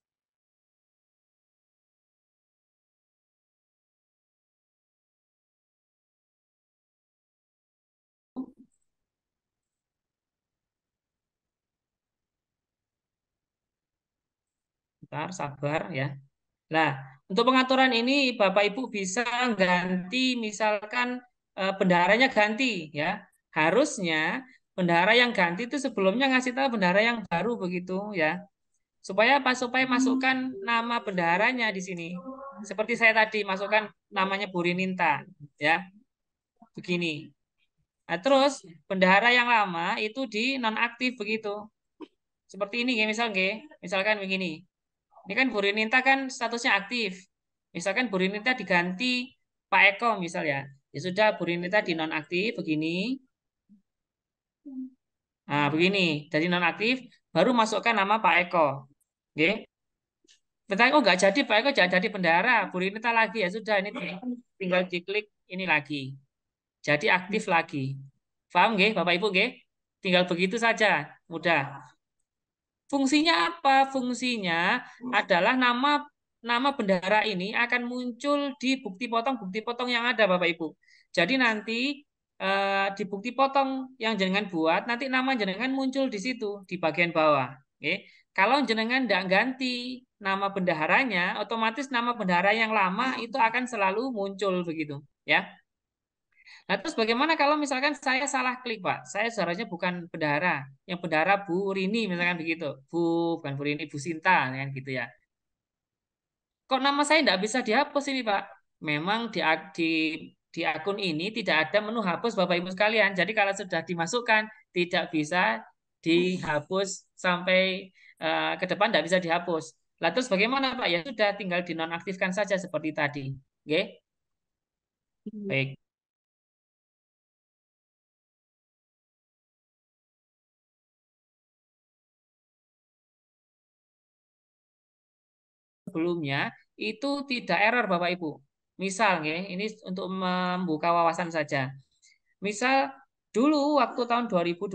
bentar, sabar ya. Nah, untuk pengaturan ini Bapak Ibu bisa ganti misalkan bendaharanya ganti ya. Harusnya bendahara yang ganti itu sebelumnya ngasih tahu bendahara yang baru begitu ya. Supaya apa? Supaya masukkan nama bendaharanya di sini. Seperti saya tadi masukkan namanya Bu Rininta ya. Begini. Nah, terus bendahara yang lama itu di nonaktif begitu. Seperti ini ya misalkan begini. Ini kan Bu Rininta kan statusnya aktif. Misalkan Bu Rininta diganti Pak Eko misal ya. Ya sudah Bu Rininta di nonaktif begini. Nah, begini. Dari nonaktif baru masukkan nama Pak Eko. Oke. Bentar, oh nggak jadi Pak Eko jangan jadi bendahara. Bu Rininta lagi ya sudah ini tinggal diklik ini lagi. Jadi aktif lagi. Paham nggih Bapak Ibu nggih? Tinggal begitu saja. Mudah. Fungsinya apa? Fungsinya adalah nama bendahara ini akan muncul di bukti potong yang ada Bapak Ibu. Jadi nanti di bukti potong yang jenengan buat, nanti nama jenengan muncul di situ di bagian bawah. Oke. Kalau jenengan tidak ganti nama bendaharanya, otomatis nama bendahara yang lama itu akan selalu muncul begitu, ya. Nah, terus bagaimana kalau misalkan saya salah klik, Pak? Saya seharusnya bukan bendahara, yang bendahara Bu Rini, misalkan begitu. Bukan Bu Rini, Bu Sinta, kan gitu ya. Kok nama saya tidak bisa dihapus ini, Pak? Memang di akun ini tidak ada menu hapus, Bapak Ibu sekalian. Jadi kalau sudah dimasukkan, tidak bisa dihapus sampai ke depan, tidak bisa dihapus. Lah terus bagaimana, Pak? Ya sudah, tinggal dinonaktifkan saja seperti tadi. Oke? Baik. Sebelumnya itu tidak error Bapak Ibu. Misal ini untuk membuka wawasan saja. Misal dulu waktu tahun 2020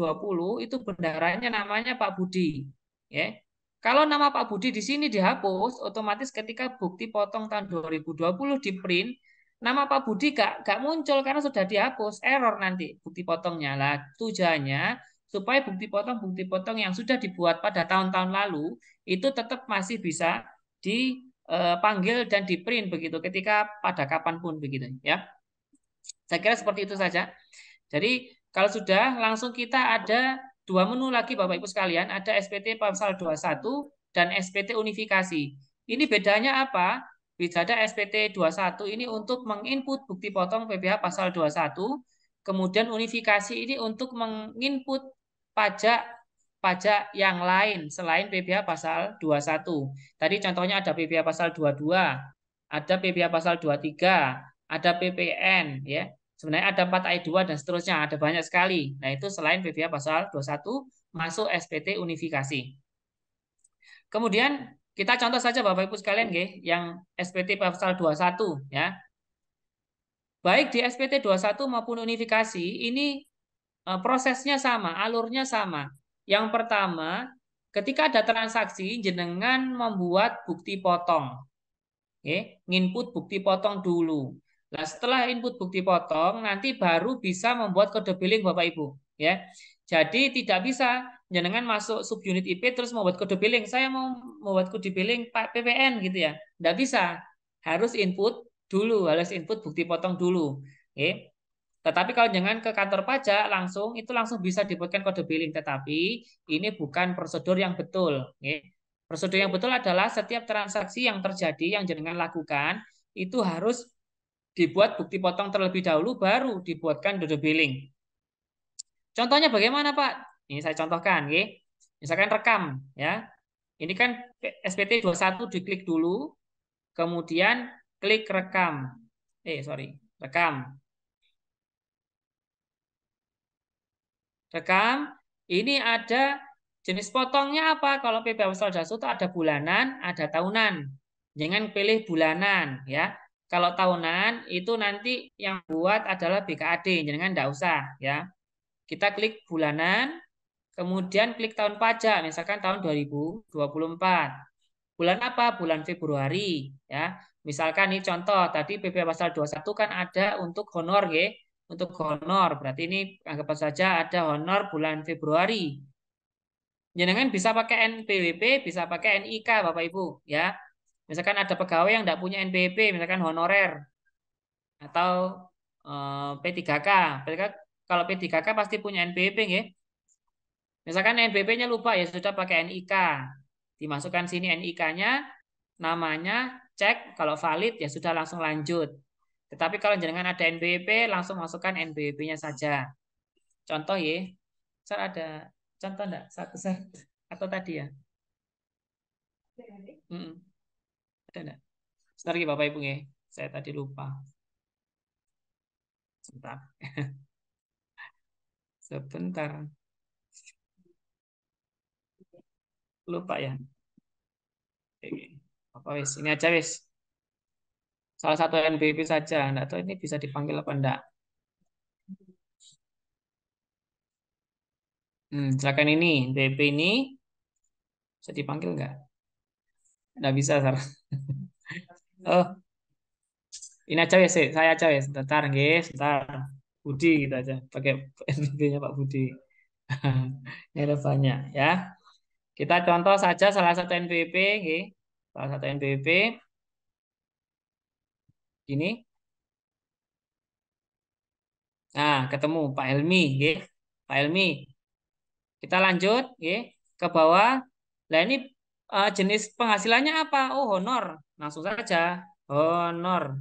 itu bendaharanya namanya Pak Budi, ya. Kalau nama Pak Budi di sini dihapus, otomatis ketika bukti potong tahun 2020 di print, nama Pak Budi gak muncul karena sudah dihapus, error nanti bukti potongnya. Lah tujuannya supaya bukti potong yang sudah dibuat pada tahun-tahun lalu itu tetap masih bisa dipanggil dan di print begitu ketika pada kapanpun begitu ya. Saya kira seperti itu saja. Jadi kalau sudah langsung kita ada dua menu lagi Bapak Ibu sekalian, ada SPT pasal 21 dan SPT unifikasi. Ini bedanya apa? Beda SPT 21 ini untuk menginput bukti potong PPh pasal 21, kemudian unifikasi ini untuk menginput pajak pajak yang lain selain PPh pasal 21. Tadi contohnya ada PPh pasal 22, ada PPh pasal 23, ada PPN ya. Sebenarnya ada 4 ayat 2 dan seterusnya, ada banyak sekali. Nah, itu selain PPh pasal 21 masuk SPT unifikasi. Kemudian kita contoh saja Bapak Ibu sekalian nggih, yang SPT pasal 21 ya. Baik di SPT 21 maupun unifikasi ini prosesnya sama, alurnya sama. Yang pertama, ketika ada transaksi jenengan membuat bukti potong. Oke, nginput bukti potong dulu. Nah, setelah input bukti potong, nanti baru bisa membuat kode billing Bapak Ibu. Ya, jadi tidak bisa jenengan masuk subunit IP terus membuat kode billing. Saya mau membuat kode billing Pak PPN gitu ya. Tidak bisa. Harus input dulu, harus input bukti potong dulu. Oke. Tetapi kalau jangan ke kantor pajak langsung, itu langsung bisa dibuatkan kode billing. Tetapi ini bukan prosedur yang betul. Oke. Prosedur yang betul adalah setiap transaksi yang terjadi yang jenengan lakukan itu harus dibuat bukti potong terlebih dahulu baru dibuatkan kode billing. Contohnya bagaimana Pak? Ini saya contohkan, ya. Misalkan rekam, ya. Ini kan SPT 21 diklik dulu, kemudian klik rekam. Rekam. Rekam. Ini ada jenis potongnya apa? Kalau PPh pasal 21 itu ada bulanan, ada tahunan. Jangan pilih bulanan, ya. Kalau tahunan itu nanti yang buat adalah BKAD, jangan enggak usah, ya. Kita klik bulanan, kemudian klik tahun pajak, misalkan tahun 2024. Bulan apa? Bulan Februari, ya. Misalkan ini contoh, tadi PPh pasal 21 kan ada untuk honor, ya. Untuk honor, berarti ini anggap saja ada honor bulan Februari. Jenengan bisa pakai NPWP, bisa pakai NIK, Bapak Ibu, ya. Misalkan ada pegawai yang tidak punya NPWP, misalkan honorer atau P3K. Kalau P3K pasti punya NPWP, ya. Misalkan NPWP-nya lupa, ya sudah pakai NIK. Dimasukkan sini NIK-nya, namanya, cek, kalau valid ya sudah langsung lanjut. Tetapi kalau jangan ada NPWP, langsung masukkan NPWP-nya saja. Contoh ya, saya ada contoh enggak? Satu set atau tadi ya? Ada enggak? Sebentar lagi Bapak Ibu ya, saya tadi lupa. Sebentar. Sebentar. Lupa ya. Oke. Apa wis? Ini aja wis. Salah satu NPWP saja. Enggak tahu ini bisa dipanggil apa enggak. Silakan ini, NPWP ini bisa dipanggil enggak? Enggak bisa, Sar. Oh, ini aja wis, saya aja wis. Sebentar, nggih, sebentar. Budi gitu aja, pakai NPWP-nya Pak Budi. Ini ada banyak ya. Kita contoh saja salah satu NPWP, nggih. Salah satu NPWP ini. Nah, ketemu Pak Helmi, nggih. Pak Helmi. Kita lanjut, nggih, ke bawah. Nah, ini jenis penghasilannya apa? Oh, honor. Langsung saja, honor.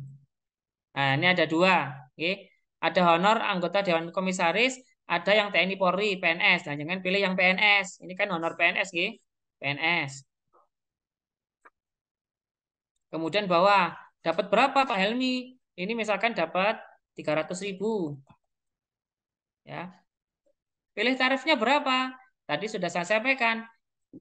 Nah, ini ada dua, nggih. Ada honor anggota Dewan Komisaris, ada yang TNI Polri, PNS. Nah, jangan pilih yang PNS. Ini kan honor PNS, nggih. PNS. Kemudian bawah, dapat berapa Pak Helmi? Ini misalkan dapat 300.000. Ya. Pilih tarifnya berapa? Tadi sudah saya sampaikan.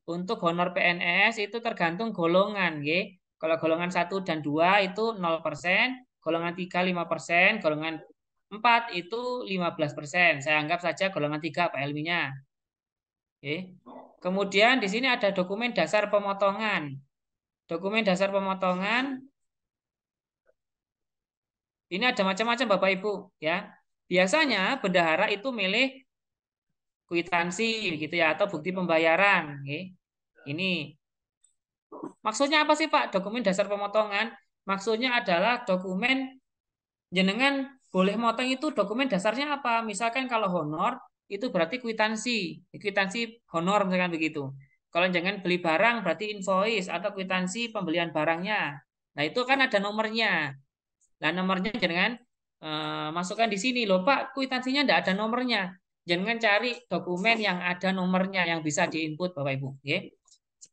Untuk honor PNS itu tergantung golongan, nggih. Kalau golongan 1 dan 2 itu 0%, golongan 3 5%, golongan 4 itu 15%. Saya anggap saja golongan 3 Pak Helminya. Oke. Kemudian di sini ada dokumen dasar pemotongan. Dokumen dasar pemotongan ini ada macam-macam Bapak Ibu, ya. Biasanya bendahara itu milih kwitansi gitu ya atau bukti pembayaran, oke. Ini maksudnya apa sih Pak? Dokumen dasar pemotongan maksudnya adalah dokumen jenengan boleh motong itu dokumen dasarnya apa? Misalkan kalau honor itu berarti kwitansi honor misalkan begitu. Kalau jangan beli barang berarti invoice atau kwitansi pembelian barangnya. Nah, itu kan ada nomornya. Nah, nomornya jangan masukkan di sini loh Pak, kwitansinya enggak ada nomornya. Jangan cari dokumen yang ada nomornya yang bisa diinput Bapak Ibu, ya.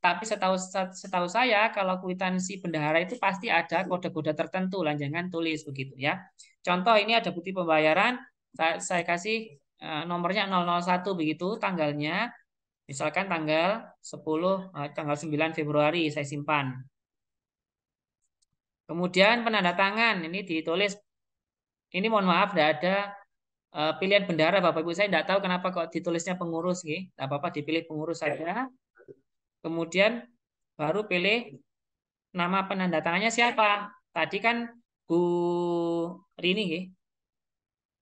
Tapi setahu saya kalau kwitansi bendahara itu pasti ada kode-kode tertentu lah, jangan tulis begitu ya. Contoh ini ada bukti pembayaran, saya kasih nomornya 001 begitu, tanggalnya misalkan tanggal 9 Februari saya simpan. Kemudian penanda tangan ini ditulis, ini mohon maaf tidak ada pilihan bendahara Bapak Ibu, saya tidak tahu kenapa kok ditulisnya pengurus, tidak apa-apa dipilih pengurus saja. Kemudian baru pilih nama penanda tangannya siapa. Tadi kan Bu Rini,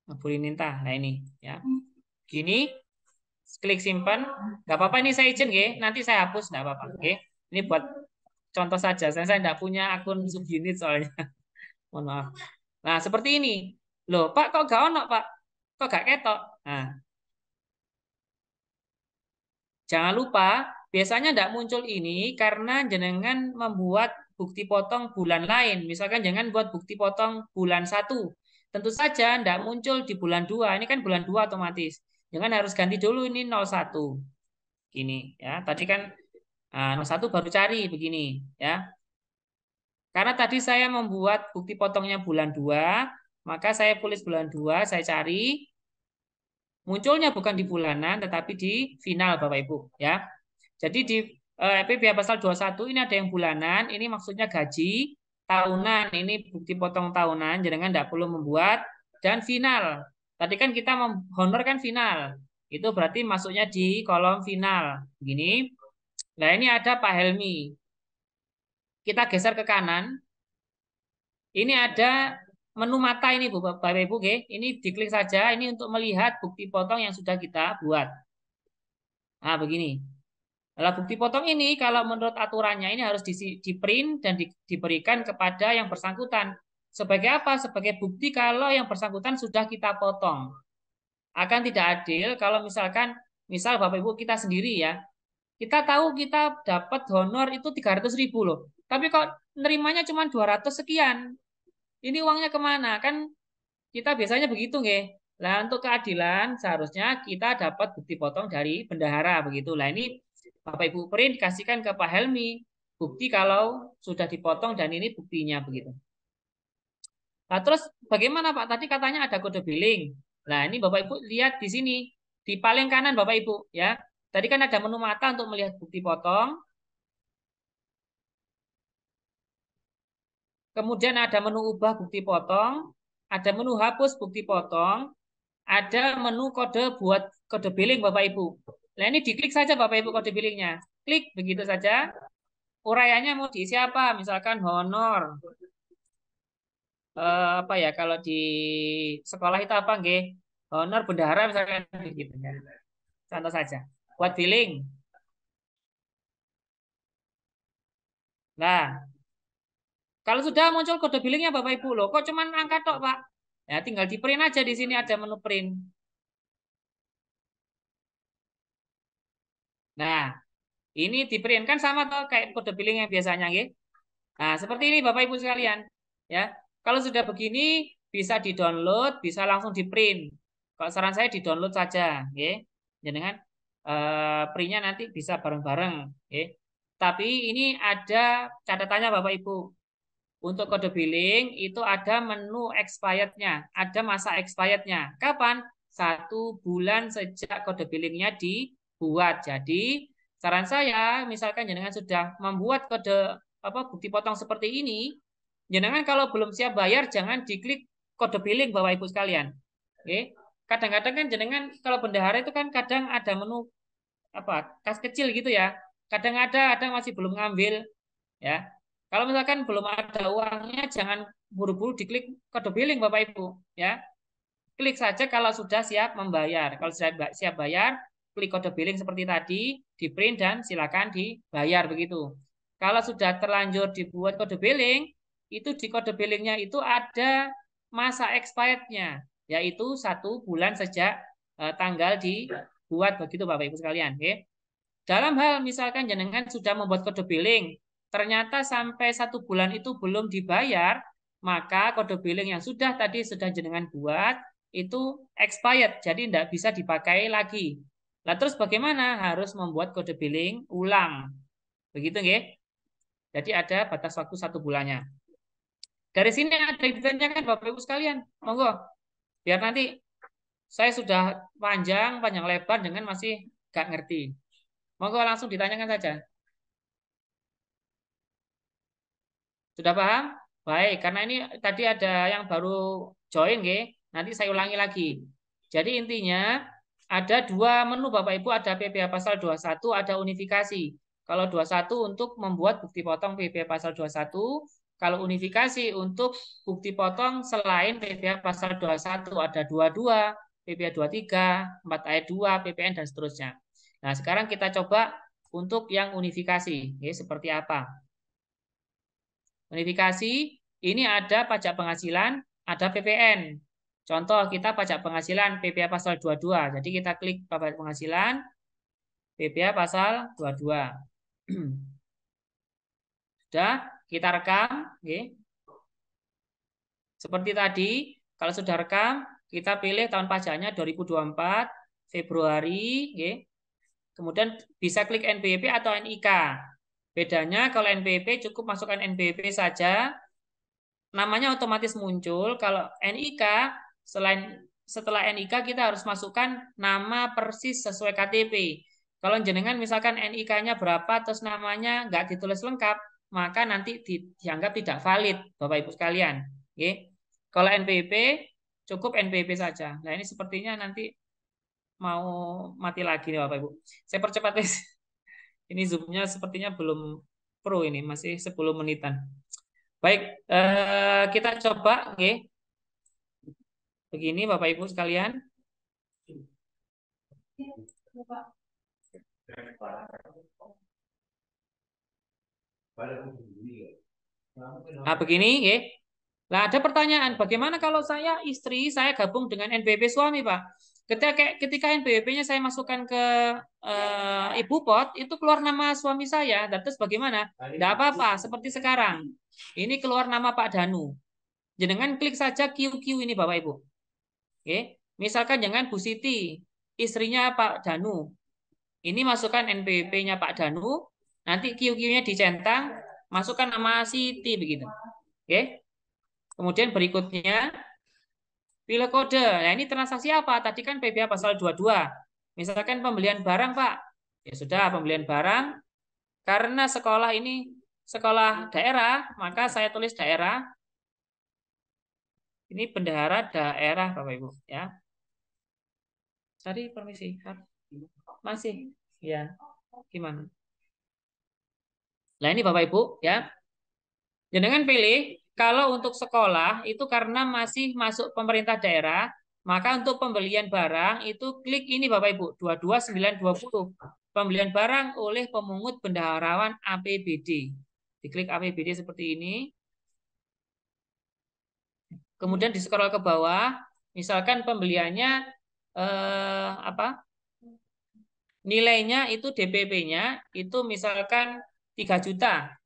Bu Rininta. Nah ini ya, gini, klik simpan, nggak apa-apa ini saya izin, nanti saya hapus, nggak apa-apa, Ini buat contoh saja, saya tidak punya akun subunit soalnya, mohon maaf. Nah seperti ini, loh Pak kok gak ono Pak, kok gak ketok. Nah jangan lupa, biasanya tidak muncul ini karena jenengan membuat bukti potong bulan lain. Misalkan jangan buat bukti potong bulan 1. Tentu saja tidak muncul di bulan 2. Ini kan bulan 2 otomatis. Jangan harus ganti dulu ini 01. Gini ya. Tadi kan 01 baru cari begini ya. Karena tadi saya membuat bukti potongnya bulan 2, maka saya tulis bulan 2, saya cari. Munculnya bukan di bulanan tetapi di final Bapak Ibu ya. Jadi di PPh pasal 21 ini ada yang bulanan, ini maksudnya gaji tahunan, ini bukti potong tahunan, jangan tidak perlu membuat, dan final. Tadi kan kita honor kan final. Itu berarti masuknya di kolom final. Begini. Nah, ini ada Pak Helmi. Kita geser ke kanan. Ini ada menu mata ini Bapak Ibu, ini diklik saja, ini untuk melihat bukti potong yang sudah kita buat. Nah, begini. Nah, bukti potong ini kalau menurut aturannya ini harus di print dan diberikan kepada yang bersangkutan. Sebagai apa? Sebagai bukti kalau yang bersangkutan sudah kita potong. Akan tidak adil kalau misal Bapak Ibu kita sendiri ya, kita tahu kita dapat honor itu 300.000 loh. Tapi kok nerimanya cuma 200 sekian. Ini uangnya kemana? Kan kita biasanya begitu, nggih. Nah, untuk keadilan seharusnya kita dapat bukti potong dari bendahara begitu. Nah, ini Bapak Ibu print dikasihkan ke Pak Helmi, bukti kalau sudah dipotong dan ini buktinya begitu. Nah, terus bagaimana Pak? Tadi katanya ada kode billing. Nah, ini Bapak Ibu lihat di sini, di paling kanan Bapak Ibu ya. Tadi kan ada menu mata untuk melihat bukti potong. Kemudian ada menu ubah bukti potong, ada menu hapus bukti potong, ada menu kode buat kode billing Bapak Ibu. Nah ini diklik saja Bapak Ibu kode billingnya. Klik begitu saja. Uraiannya mau diisi apa? Misalkan honor. Apa ya kalau di sekolah itu apa nggih? Honor bendahara misalkan begitu ya. Contoh saja. Buat billing. Nah, kalau sudah muncul kode billingnya Bapak Ibu loh, kok cuman angka tok Pak? Ya tinggal di print aja di sini ada menu print. Nah, ini di print kan sama tuh kayak kode billing yang biasanya, nggih. Nah, seperti ini Bapak Ibu sekalian, ya. Kalau sudah begini bisa di-download, bisa langsung di-print. Kalau saran saya di-download saja, nggih. Jangan printnya nanti bisa bareng-bareng, nggih. Tapi ini ada catatannya Bapak Ibu. Untuk kode billing itu ada menu expirednya, ada masa expirednya. Kapan? 1 bulan sejak kode billingnya dibuat. Jadi saran saya, misalkan jenengan sudah membuat kode bukti potong seperti ini, jenengan kalau belum siap bayar jangan diklik kode billing Bapak Ibu sekalian. Oke. Kadang-kadang kan jenengan kalau bendahara itu kan kadang ada menu kas kecil gitu ya. Kadang ada masih belum ngambil ya. Kalau misalkan belum ada uangnya jangan buru-buru diklik kode billing Bapak Ibu ya. Klik saja kalau sudah siap membayar. Kalau sudah siap bayar, klik kode billing seperti tadi, di print dan silakan dibayar begitu. Kalau sudah terlanjur dibuat kode billing, itu di kode billingnya itu ada masa expirednya, yaitu 1 bulan sejak tanggal dibuat begitu Bapak Ibu sekalian. Okay? Dalam hal misalkan jenengan sudah membuat kode billing, ternyata sampai 1 bulan itu belum dibayar, maka kode billing yang sudah jenengan buat itu expired, jadi tidak bisa dipakai lagi. Nah, terus bagaimana? Harus membuat kode billing ulang. Begitu nggih? Jadi ada batas waktu 1 bulannya. Dari sini ada yang ditanyakan Bapak Ibu sekalian. Monggo. Biar nanti saya sudah panjang lebar dengan masih gak ngerti. Monggo langsung ditanyakan saja. Sudah paham? Baik, karena ini tadi ada yang baru join, nggih. Nanti saya ulangi lagi. Jadi intinya ada 2 menu Bapak Ibu, ada PPh pasal 21, ada unifikasi. Kalau 21 untuk membuat bukti potong PPh pasal 21, kalau unifikasi untuk bukti potong selain PPh pasal 21 ada 22, PPh 23, 4 ayat 2, PPN dan seterusnya. Nah, sekarang kita coba untuk yang unifikasi, ya, seperti apa? Unifikasi ini ada pajak penghasilan, ada PPN. Contoh kita pajak penghasilan PPh pasal 22. Jadi kita klik pajak penghasilan PPh pasal 22. Sudah, kita rekam, okay. Seperti tadi, kalau sudah rekam, kita pilih tahun pajaknya 2024 Februari, okay. Kemudian bisa klik NPWP atau NIK. Bedanya kalau NPWP cukup masukkan NPWP saja, namanya otomatis muncul. Kalau NIK, setelah NIK kita harus masukkan nama persis sesuai KTP. Kalau jenengan misalkan NIK-nya berapa terus namanya nggak ditulis lengkap, maka nanti dianggap tidak valid, Bapak Ibu sekalian. Oke. Kalau NPWP cukup NPWP saja. Nah, ini sepertinya nanti mau mati lagi nih Bapak Ibu. Saya percepat guys. Ini Zoom-nya sepertinya belum pro, ini masih 10 menitan. Baik, kita coba, oke. Begini Bapak Ibu sekalian. Nah, begini, oke. Nah, ada pertanyaan, bagaimana kalau istri saya gabung dengan NPWP suami, Pak? Ketika NPWP-nya saya masukkan ke Ibu Pot, itu keluar nama suami saya. Dan terus bagaimana? Tidak apa-apa, seperti sekarang. Ini keluar nama Pak Danu. Jenengan klik saja QQ ini Bapak Ibu. Oke. Misalkan jangan Bu Siti, istrinya Pak Danu. Ini masukkan NPWP-nya Pak Danu, nanti QQ-nya dicentang, masukkan nama Siti begitu. Oke. Kemudian berikutnya pilih kode. Nah, ini transaksi apa? Tadi kan PPh pasal 22. Misalkan pembelian barang, Pak. Ya sudah, pembelian barang. Karena sekolah ini sekolah daerah, maka saya tulis daerah. Ini bendahara daerah, Bapak Ibu, ya. Tadi permisi, masih, ya. Gimana? Nah, ini Bapak Ibu, ya. Jangan pilih kalau untuk sekolah itu karena masih masuk pemerintah daerah, maka untuk pembelian barang itu klik ini Bapak Ibu, 22920. Pembelian barang oleh pemungut bendaharawan APBD. Diklik APBD seperti ini. Kemudian di scroll ke bawah, misalkan pembeliannya nilainya itu DPP-nya itu misalkan 3 juta.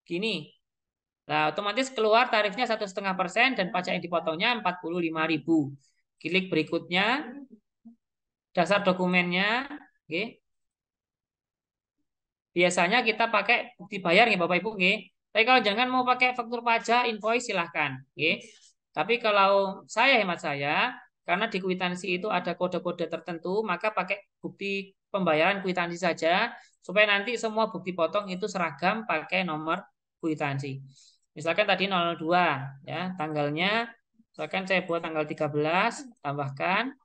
Gini. Nah, otomatis keluar tarifnya 1,5% dan pajak yang dipotongnya 45.000. Klik berikutnya, dasar dokumennya, oke. Biasanya kita pakai bukti bayar ya Bapak Ibu, oke. Tapi kalau jangan mau pakai faktur pajak, invoice silahkan, oke. Tapi kalau hemat saya, karena di kwitansi itu ada kode-kode tertentu, maka pakai bukti pembayaran kwitansi saja, supaya nanti semua bukti potong itu seragam pakai nomor kwitansi. Misalkan tadi 02, ya, tanggalnya, misalkan saya buat tanggal 13, tambahkan.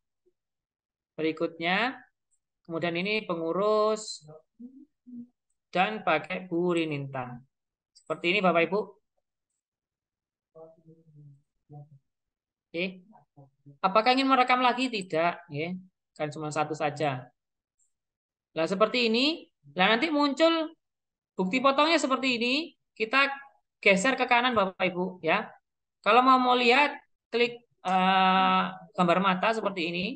Berikutnya, kemudian ini pengurus, dan pakai Bu Rinintan. Seperti ini Bapak Ibu. Oke. Apakah ingin merekam lagi? Tidak, ya. Kan cuma satu saja. Nah, seperti ini. Nah, nanti muncul bukti potongnya seperti ini. Kita geser ke kanan Bapak Ibu, ya. Kalau mau lihat, klik gambar mata seperti ini.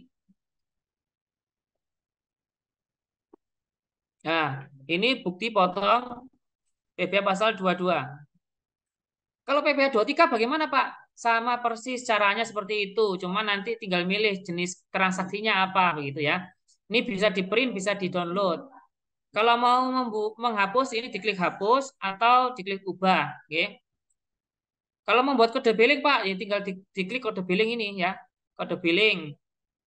Nah, ini bukti potong PPh pasal 22. Kalau PPh 23 bagaimana, Pak? sama persis caranya seperti itu. Cuma nanti tinggal milih jenis transaksinya apa begitu ya. Ini bisa di-print, bisa di-download. Kalau mau menghapus ini diklik hapus atau diklik ubah, oke. Kalau membuat kode billing Pak, ya tinggal diklik kode billing ini ya. Kode billing.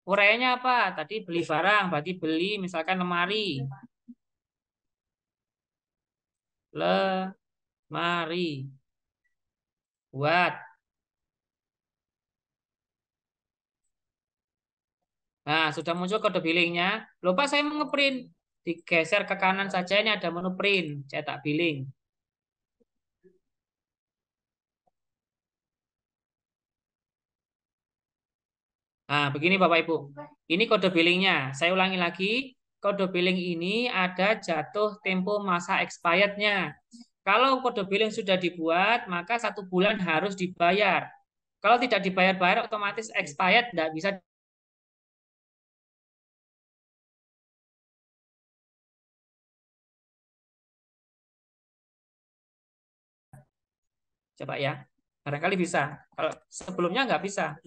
Uraiannya apa? Tadi beli barang, berarti beli misalkan lemari. Lemari. Buat. Nah, sudah muncul kode billingnya. Lupa saya mau ngeprint. Digeser ke kanan saja, ini ada menu print, cetak billing. Nah, begini Bapak Ibu. Ini kode billingnya. Saya ulangi lagi. Kode billing ini ada jatuh tempo masa expirednya. Kalau kode billing sudah dibuat, maka 1 bulan harus dibayar. Kalau tidak dibayar-bayar, otomatis expired, tidak bisa. Coba ya. Barangkali bisa. Kalau sebelumnya nggak bisa.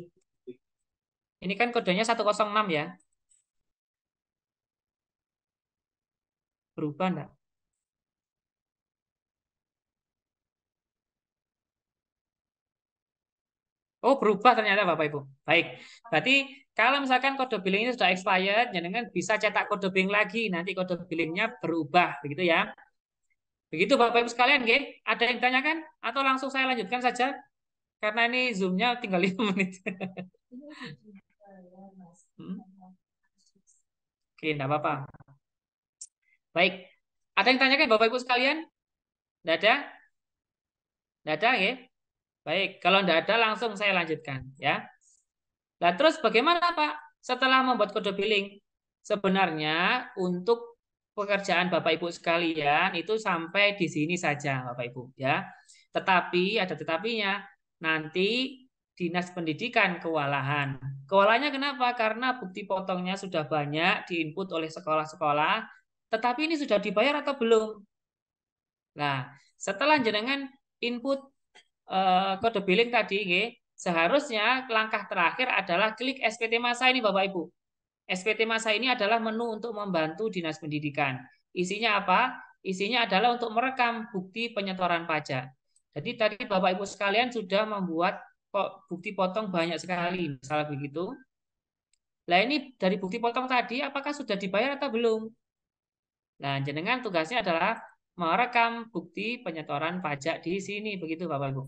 Ini kan kodenya 106 ya. Berubah enggak? Oh, berubah ternyata Bapak Ibu. Baik. Berarti kalau misalkan kode billing ini sudah expired, jangan bisa cetak kode billing lagi. Nanti kode billingnya berubah, begitu ya. Begitu Bapak Ibu sekalian, nggih. Ada yang tanyakan? Atau langsung saya lanjutkan saja? Karena ini Zoom-nya tinggal 5 menit. Oke, enggak apa-apa. Baik. Ada yang tanyakan Bapak Ibu sekalian? Enggak ada? Enggak ada, ya? Baik, kalau enggak ada langsung saya lanjutkan, ya. Nah, terus bagaimana Pak setelah membuat kode billing? Sebenarnya untuk pekerjaan Bapak Ibu sekalian itu sampai di sini saja Bapak Ibu ya. Tetapi ada tetapinya. Nanti Dinas Pendidikan kewalahan. Kewalahannya kenapa? Karena bukti potongnya sudah banyak diinput oleh sekolah-sekolah, tetapi ini sudah dibayar atau belum? Nah, setelah jenengan input kode billing tadi, seharusnya langkah terakhir adalah klik SPT Masa ini Bapak Ibu. SPT Masa ini adalah menu untuk membantu Dinas Pendidikan. Isinya apa? Isinya adalah untuk merekam bukti penyetoran pajak. Jadi tadi Bapak Ibu sekalian sudah membuat bukti potong banyak sekali, misalnya begitu. Nah ini dari bukti potong tadi apakah sudah dibayar atau belum? Nah jenengan tugasnya adalah merekam bukti penyetoran pajak di sini, begitu Bapak Ibu.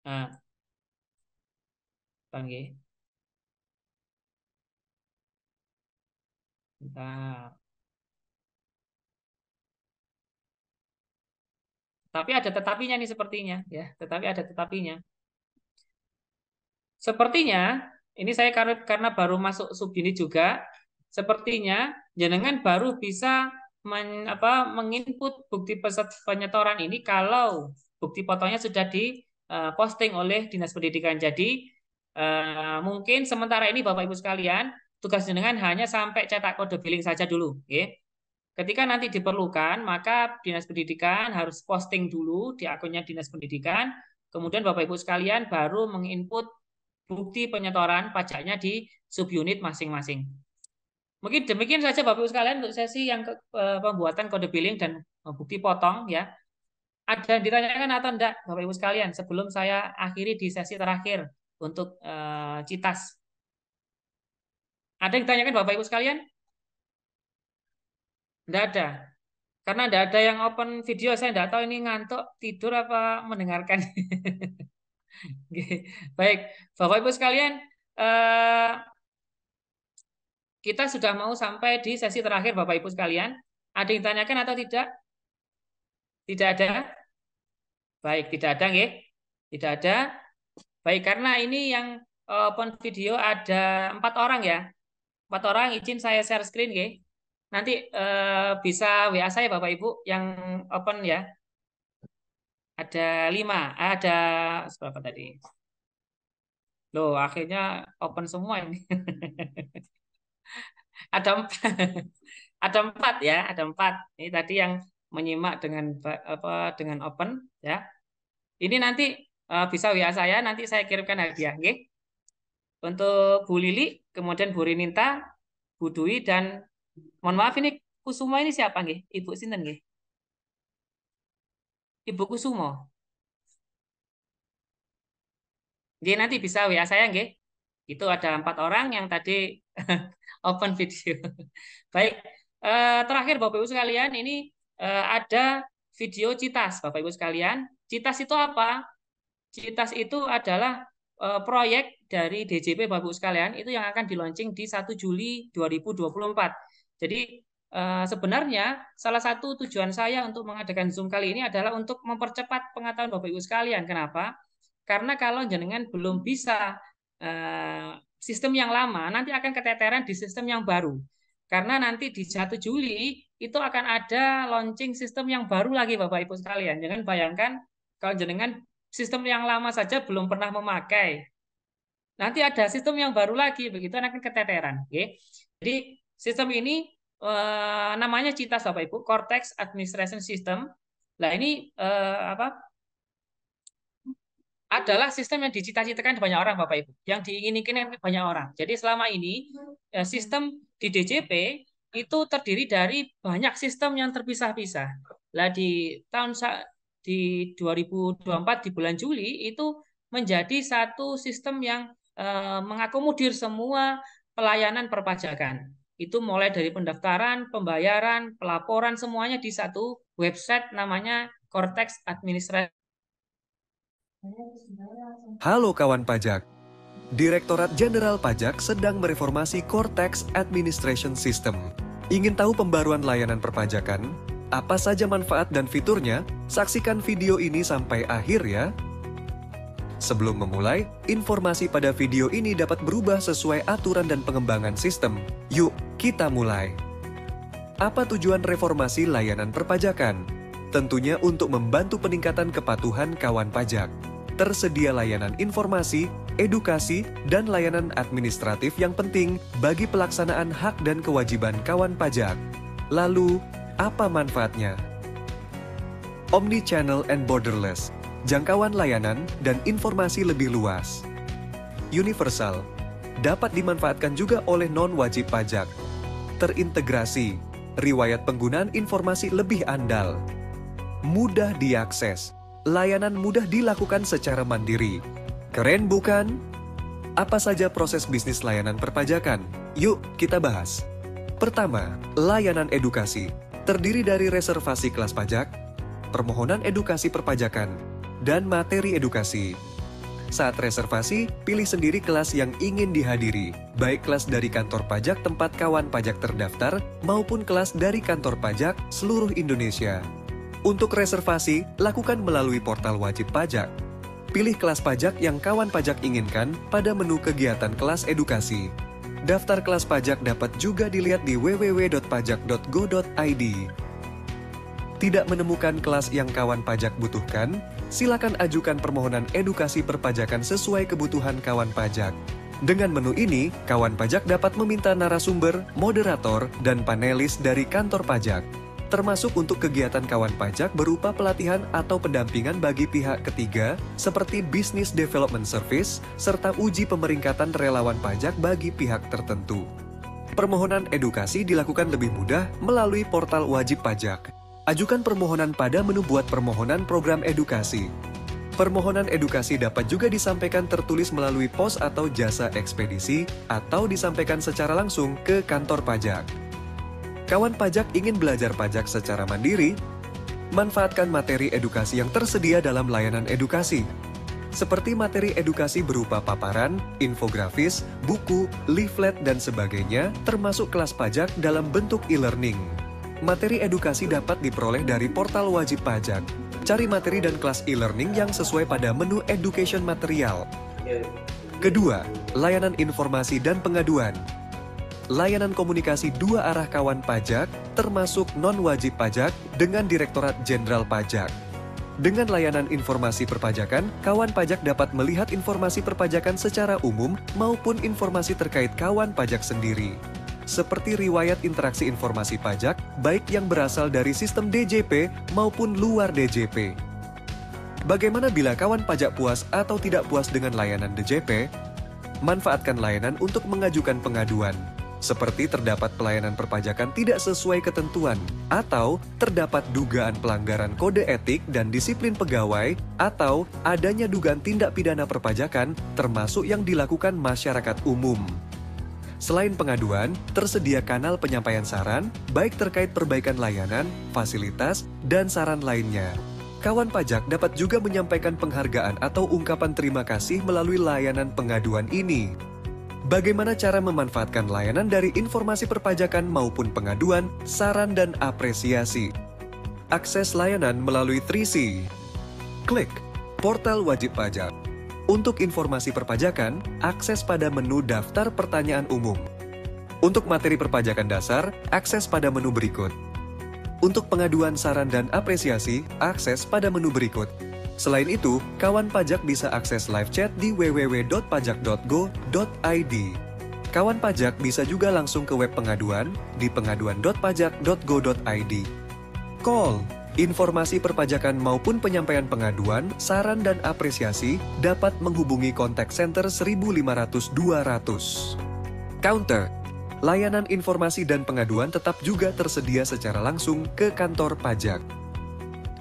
Nah, panggil. Bentar. Tapi ada tetapinya nih sepertinya, ya. Tetapi ada tetapinya. Sepertinya ini saya karena baru masuk subunit juga, sepertinya jenengan baru bisa menginput bukti penyetoran ini kalau bukti potongnya sudah diposting oleh Dinas Pendidikan. Jadi mungkin sementara ini Bapak Ibu sekalian tugas jenengan hanya sampai cetak kode billing saja dulu, ya. Ketika nanti diperlukan, maka Dinas Pendidikan harus posting dulu di akunnya Dinas Pendidikan. Kemudian Bapak Ibu sekalian baru menginput bukti penyetoran pajaknya di subunit masing-masing. Mungkin demikian saja Bapak Ibu sekalian untuk sesi yang pembuatan kode billing dan bukti potong ya. Ada yang ditanyakan atau enggak Bapak Ibu sekalian sebelum saya akhiri di sesi terakhir untuk CITAS? Ada yang ditanyakan Bapak Ibu sekalian? Enggak ada. Karena enggak ada yang open video, saya enggak tahu ini ngantuk, tidur apa mendengarkan. Baik, Bapak Ibu sekalian, kita sudah mau sampai di sesi terakhir Bapak Ibu sekalian. Ada yang ditanyakan atau tidak? Tidak ada? Baik, tidak ada, nggih. Tidak ada. Baik, karena ini yang open video ada 4 orang ya. 4 orang, izin saya share screen, nggih. Nanti bisa WA saya Bapak Ibu yang open ya. Ada 5, ada berapa tadi? Loh, akhirnya open semua ini. Ada 4. Ada 4 ya, ada 4. Ini tadi yang menyimak dengan dengan open ya. Ini nanti bisa WA saya, nanti saya kirimkan hadiah, nggih. Untuk Bu Lili, kemudian Bu Rininta, Bu Dwi, dan mohon maaf ini Kusuma ini siapa nggih? Ibu sinten nggih? Ibu Kusumo. Nggih, nanti bisa WA saya nggih. Itu ada 4 orang yang tadi open video. Baik, terakhir Bapak Ibu sekalian, ini ada video CITAS Bapak Ibu sekalian. CITAS itu apa? CITAS itu adalah proyek dari DJP Bapak Ibu sekalian, itu yang akan di-launching di 1 Juli 2024. Jadi sebenarnya salah satu tujuan saya untuk mengadakan Zoom kali ini adalah untuk mempercepat pengetahuan Bapak Ibu sekalian. Kenapa? Karena kalau jenengan belum bisa sistem yang lama, nanti akan keteteran di sistem yang baru. Karena nanti di 1 Juli itu akan ada launching sistem yang baru lagi Bapak Ibu sekalian. Jangan bayangkan kalau jenengan sistem yang lama saja belum pernah memakai. Nanti ada sistem yang baru lagi, begitu akan keteteran. Okay? Jadi sistem ini namanya CITAS Bapak Ibu, Cortex Administration System. Nah ini adalah sistem yang dicita-citakan banyak orang Bapak Ibu, yang diinginkan banyak orang. Jadi selama ini sistem di DJP itu terdiri dari banyak sistem yang terpisah-pisah. Lah di 2024 di bulan Juli itu menjadi satu sistem yang mengakomodir semua pelayanan perpajakan. Itu mulai dari pendaftaran, pembayaran, pelaporan, semuanya di satu website namanya Cortex Administration. Halo kawan pajak. Direktorat Jenderal Pajak sedang mereformasi Cortex Administration System. Ingin tahu pembaruan layanan perpajakan? Apa saja manfaat dan fiturnya? Saksikan video ini sampai akhir ya. Sebelum memulai, informasi pada video ini dapat berubah sesuai aturan dan pengembangan sistem. Yuk, kita mulai. Apa tujuan reformasi layanan perpajakan? Tentunya untuk membantu peningkatan kepatuhan kawan pajak. Tersedia layanan informasi, edukasi, dan layanan administratif yang penting bagi pelaksanaan hak dan kewajiban kawan pajak. Lalu, apa manfaatnya? Omnichannel and borderless, jangkauan layanan dan informasi lebih luas. Universal, dapat dimanfaatkan juga oleh non-wajib pajak. Terintegrasi, riwayat penggunaan informasi lebih andal. Mudah diakses, layanan mudah dilakukan secara mandiri. Keren bukan? Apa saja proses bisnis layanan perpajakan? Yuk kita bahas. Pertama, layanan edukasi. Terdiri dari reservasi kelas pajak, permohonan edukasi perpajakan, dan materi edukasi. Saat reservasi, pilih sendiri kelas yang ingin dihadiri, baik kelas dari kantor pajak tempat kawan pajak terdaftar, maupun kelas dari kantor pajak seluruh Indonesia. Untuk reservasi, lakukan melalui portal wajib pajak. Pilih kelas pajak yang kawan pajak inginkan pada menu kegiatan kelas edukasi. Daftar kelas pajak dapat juga dilihat di www.pajak.go.id. Tidak menemukan kelas yang kawan pajak butuhkan? Silakan ajukan permohonan edukasi perpajakan sesuai kebutuhan kawan pajak. Dengan menu ini, kawan pajak dapat meminta narasumber, moderator, dan panelis dari kantor pajak. Termasuk untuk kegiatan kawan pajak berupa pelatihan atau pendampingan bagi pihak ketiga seperti Business Development Service, serta uji pemeringkatan relawan pajak bagi pihak tertentu. Permohonan edukasi dilakukan lebih mudah melalui portal wajib pajak. Ajukan permohonan pada menu buat permohonan program edukasi. Permohonan edukasi dapat juga disampaikan tertulis melalui pos atau jasa ekspedisi, atau disampaikan secara langsung ke kantor pajak. Kawan pajak ingin belajar pajak secara mandiri? Manfaatkan materi edukasi yang tersedia dalam layanan edukasi. Seperti materi edukasi berupa paparan, infografis, buku, leaflet, dan sebagainya, termasuk kelas pajak dalam bentuk e-learning. Materi edukasi dapat diperoleh dari portal wajib pajak. Cari materi dan kelas e-learning yang sesuai pada menu education material. Kedua, layanan informasi dan pengaduan. Layanan komunikasi dua arah kawan pajak, termasuk non-wajib pajak, dengan Direktorat Jenderal Pajak. Dengan layanan informasi perpajakan, kawan pajak dapat melihat informasi perpajakan secara umum maupun informasi terkait kawan pajak sendiri. Seperti riwayat interaksi informasi pajak, baik yang berasal dari sistem DJP maupun luar DJP. Bagaimana bila kawan pajak puas atau tidak puas dengan layanan DJP? Manfaatkan layanan untuk mengajukan pengaduan, seperti terdapat pelayanan perpajakan tidak sesuai ketentuan, atau terdapat dugaan pelanggaran kode etik dan disiplin pegawai, atau adanya dugaan tindak pidana perpajakan, termasuk yang dilakukan masyarakat umum. Selain pengaduan, tersedia kanal penyampaian saran, baik terkait perbaikan layanan, fasilitas, dan saran lainnya. Kawan pajak dapat juga menyampaikan penghargaan atau ungkapan terima kasih melalui layanan pengaduan ini. Bagaimana cara memanfaatkan layanan dari informasi perpajakan maupun pengaduan, saran, dan apresiasi? Akses layanan melalui 3C. Klik Portal Wajib Pajak. Untuk informasi perpajakan, akses pada menu Daftar Pertanyaan Umum. Untuk materi perpajakan dasar, akses pada menu berikut. Untuk pengaduan, saran, dan apresiasi, akses pada menu berikut. Selain itu, kawan pajak bisa akses live chat di www.pajak.go.id. Kawan pajak bisa juga langsung ke web pengaduan di pengaduan.pajak.go.id. Call, informasi perpajakan maupun penyampaian pengaduan, saran, dan apresiasi dapat menghubungi kontak center 1.500-200. Counter, layanan informasi dan pengaduan tetap juga tersedia secara langsung ke kantor pajak.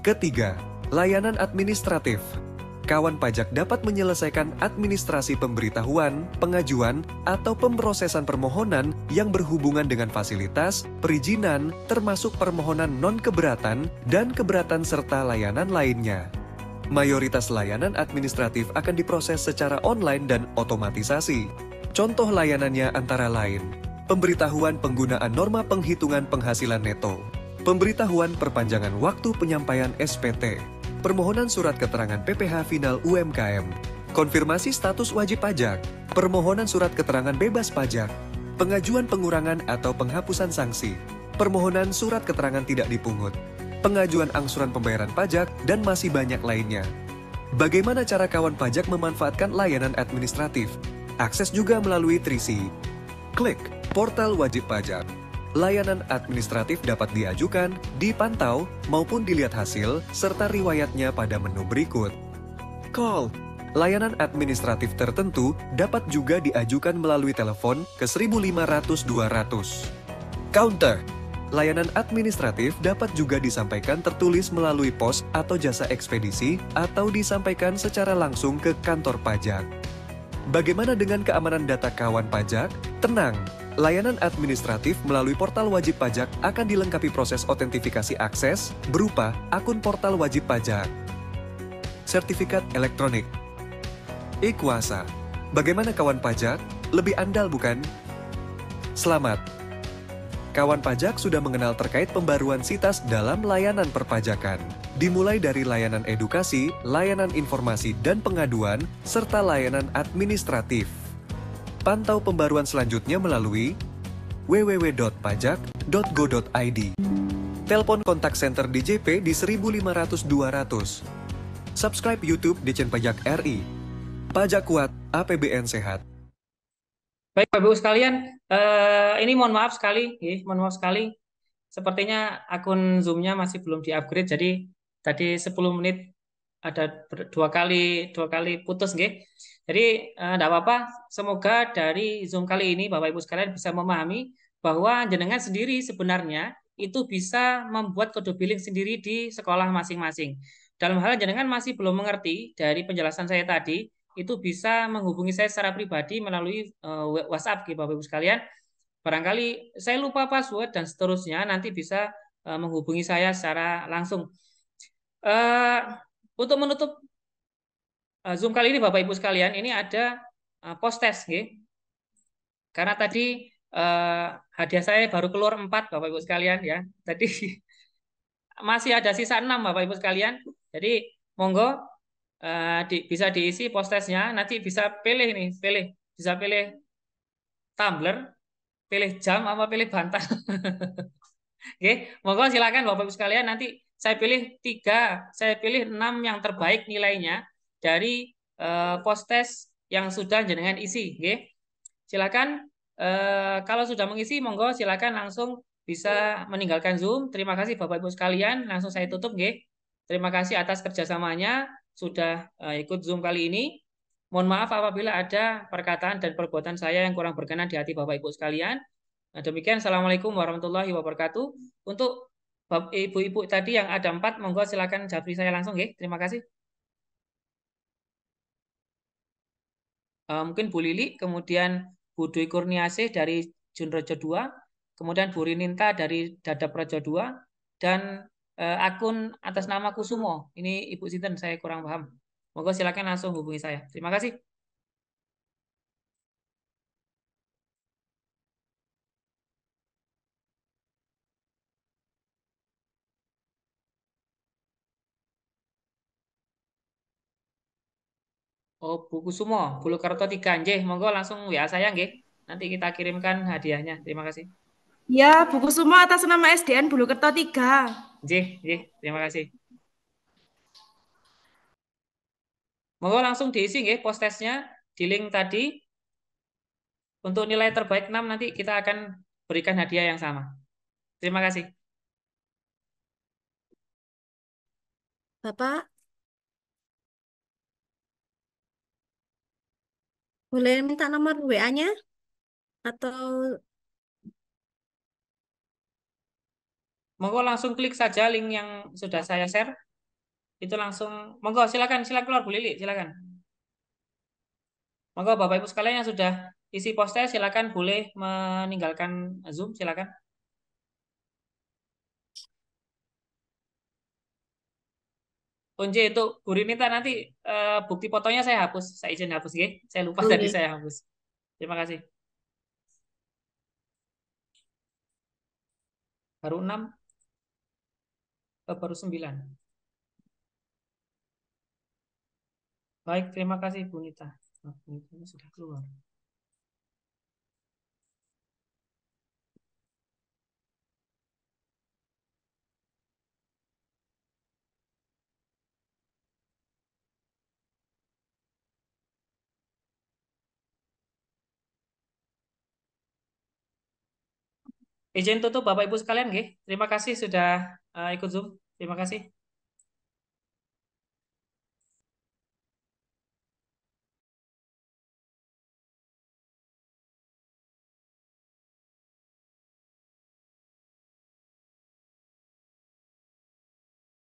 Ketiga, layanan administratif. Kawan pajak dapat menyelesaikan administrasi pemberitahuan, pengajuan, atau pemrosesan permohonan yang berhubungan dengan fasilitas, perizinan, termasuk permohonan non-keberatan dan keberatan serta layanan lainnya. Mayoritas layanan administratif akan diproses secara online dan otomatisasi. Contoh layanannya antara lain, pemberitahuan penggunaan norma penghitungan penghasilan neto, pemberitahuan perpanjangan waktu penyampaian SPT, permohonan surat keterangan PPh final UMKM, konfirmasi status wajib pajak, permohonan surat keterangan bebas pajak, pengajuan pengurangan atau penghapusan sanksi, permohonan surat keterangan tidak dipungut, pengajuan angsuran pembayaran pajak, dan masih banyak lainnya. Bagaimana cara kawan pajak memanfaatkan layanan administratif? Akses juga melalui 3C. Klik Portal Wajib Pajak. Layanan administratif dapat diajukan, dipantau, maupun dilihat hasil, serta riwayatnya pada menu berikut. Call. Layanan administratif tertentu dapat juga diajukan melalui telepon ke 1.500-200. Counter. Layanan administratif dapat juga disampaikan tertulis melalui pos atau jasa ekspedisi, atau disampaikan secara langsung ke kantor pajak. Bagaimana dengan keamanan data kawan pajak? Tenang, layanan administratif melalui portal wajib pajak akan dilengkapi proses otentifikasi akses berupa akun portal wajib pajak, sertifikat elektronik, e-kuasa. Bagaimana kawan pajak? Lebih andal bukan? Selamat! Kawan pajak sudah mengenal terkait pembaruan SITAS dalam layanan perpajakan. Dimulai dari layanan edukasi, layanan informasi dan pengaduan, serta layanan administratif. Pantau pembaruan selanjutnya melalui www.pajak.go.id. Telepon kontak center DJP di 1.500-200. Subscribe YouTube Ditjen Pajak RI. Pajak kuat, APBN sehat. Baik, Bapak Ibu sekalian, ini mohon maaf sekali, mohon maaf sekali. Sepertinya akun Zoom-nya masih belum di-upgrade, jadi tadi 10 menit ada dua kali putus, nggih. Jadi tidak apa-apa. Semoga dari Zoom kali ini Bapak Ibu sekalian bisa memahami bahwa jenengan sendiri sebenarnya itu bisa membuat kode billing sendiri di sekolah masing-masing. Dalam hal jenengan masih belum mengerti dari penjelasan saya tadi, itu bisa menghubungi saya secara pribadi melalui WhatsApp, Bapak Ibu sekalian. Barangkali saya lupa password dan seterusnya, nanti bisa menghubungi saya secara langsung. Untuk menutup Zoom kali ini, Bapak Ibu sekalian, ini ada post test, karena tadi hadiah saya baru keluar 4, Bapak Ibu sekalian, ya. Tadi masih ada sisa 6, Bapak Ibu sekalian. Jadi monggo bisa diisi post testnya, nanti bisa pilih nih, bisa pilih tumbler, pilih jam, apa pilih bantal. Oke, monggo silakan Bapak Ibu sekalian, nanti saya pilih 3, saya pilih 6 yang terbaik nilainya dari post test yang sudah jenengan isi. Oke. Silakan kalau sudah mengisi, monggo silakan langsung bisa meninggalkan Zoom. Terima kasih Bapak Ibu sekalian, langsung saya tutup. Terima kasih atas kerjasamanya. sudah ikut Zoom kali ini. Mohon maaf apabila ada perkataan dan perbuatan saya yang kurang berkenan di hati Bapak Ibu sekalian. Nah, demikian, Assalamualaikum warahmatullahi wabarakatuh. Untuk ibu-ibu tadi yang ada 4, monggo silakan japri saya langsung, ya. Terima kasih. Mungkin Bu Lili, kemudian Bu Dwi Kurniasih dari Junrejo 2, kemudian Bu Rininta dari Dadap Rejo 2, dan akun atas nama Kusumo. Ini Ibu Sinten, saya kurang paham. Monggo silakan langsung hubungi saya. Terima kasih. Oh, Bu Kusumo, Bulukerto 3, nggih, monggo langsung WA saya, nggih. Nanti kita kirimkan hadiahnya. Terima kasih. Ya, buku semua atas nama SDN Bulukerto 3. Nggih, nggih, terima kasih. Monggo langsung diisi, nggih, post testnya di link tadi. Untuk nilai terbaik 6 nanti kita akan berikan hadiah yang sama. Terima kasih. Bapak, boleh minta nomor WA-nya? Atau Monggo langsung klik saja link yang sudah saya share. Itu langsung, monggo silakan, silakan keluar Bu Lili, silakan. Monggo Bapak Ibu sekalian yang sudah isi post test, silakan boleh meninggalkan Zoom, silakan. Kunci untuk Bu Rinita nanti bukti fotonya saya hapus, saya izin hapus, ya. Saya lupa tadi boleh. saya hapus. Terima kasih. Baru 6, baru 9. Baik, terima kasih Bu Nita. Bu Nita sudah keluar. Izin tutup Bapak Ibu sekalian, nggih. Terima kasih sudah ikut Zoom. Terima kasih.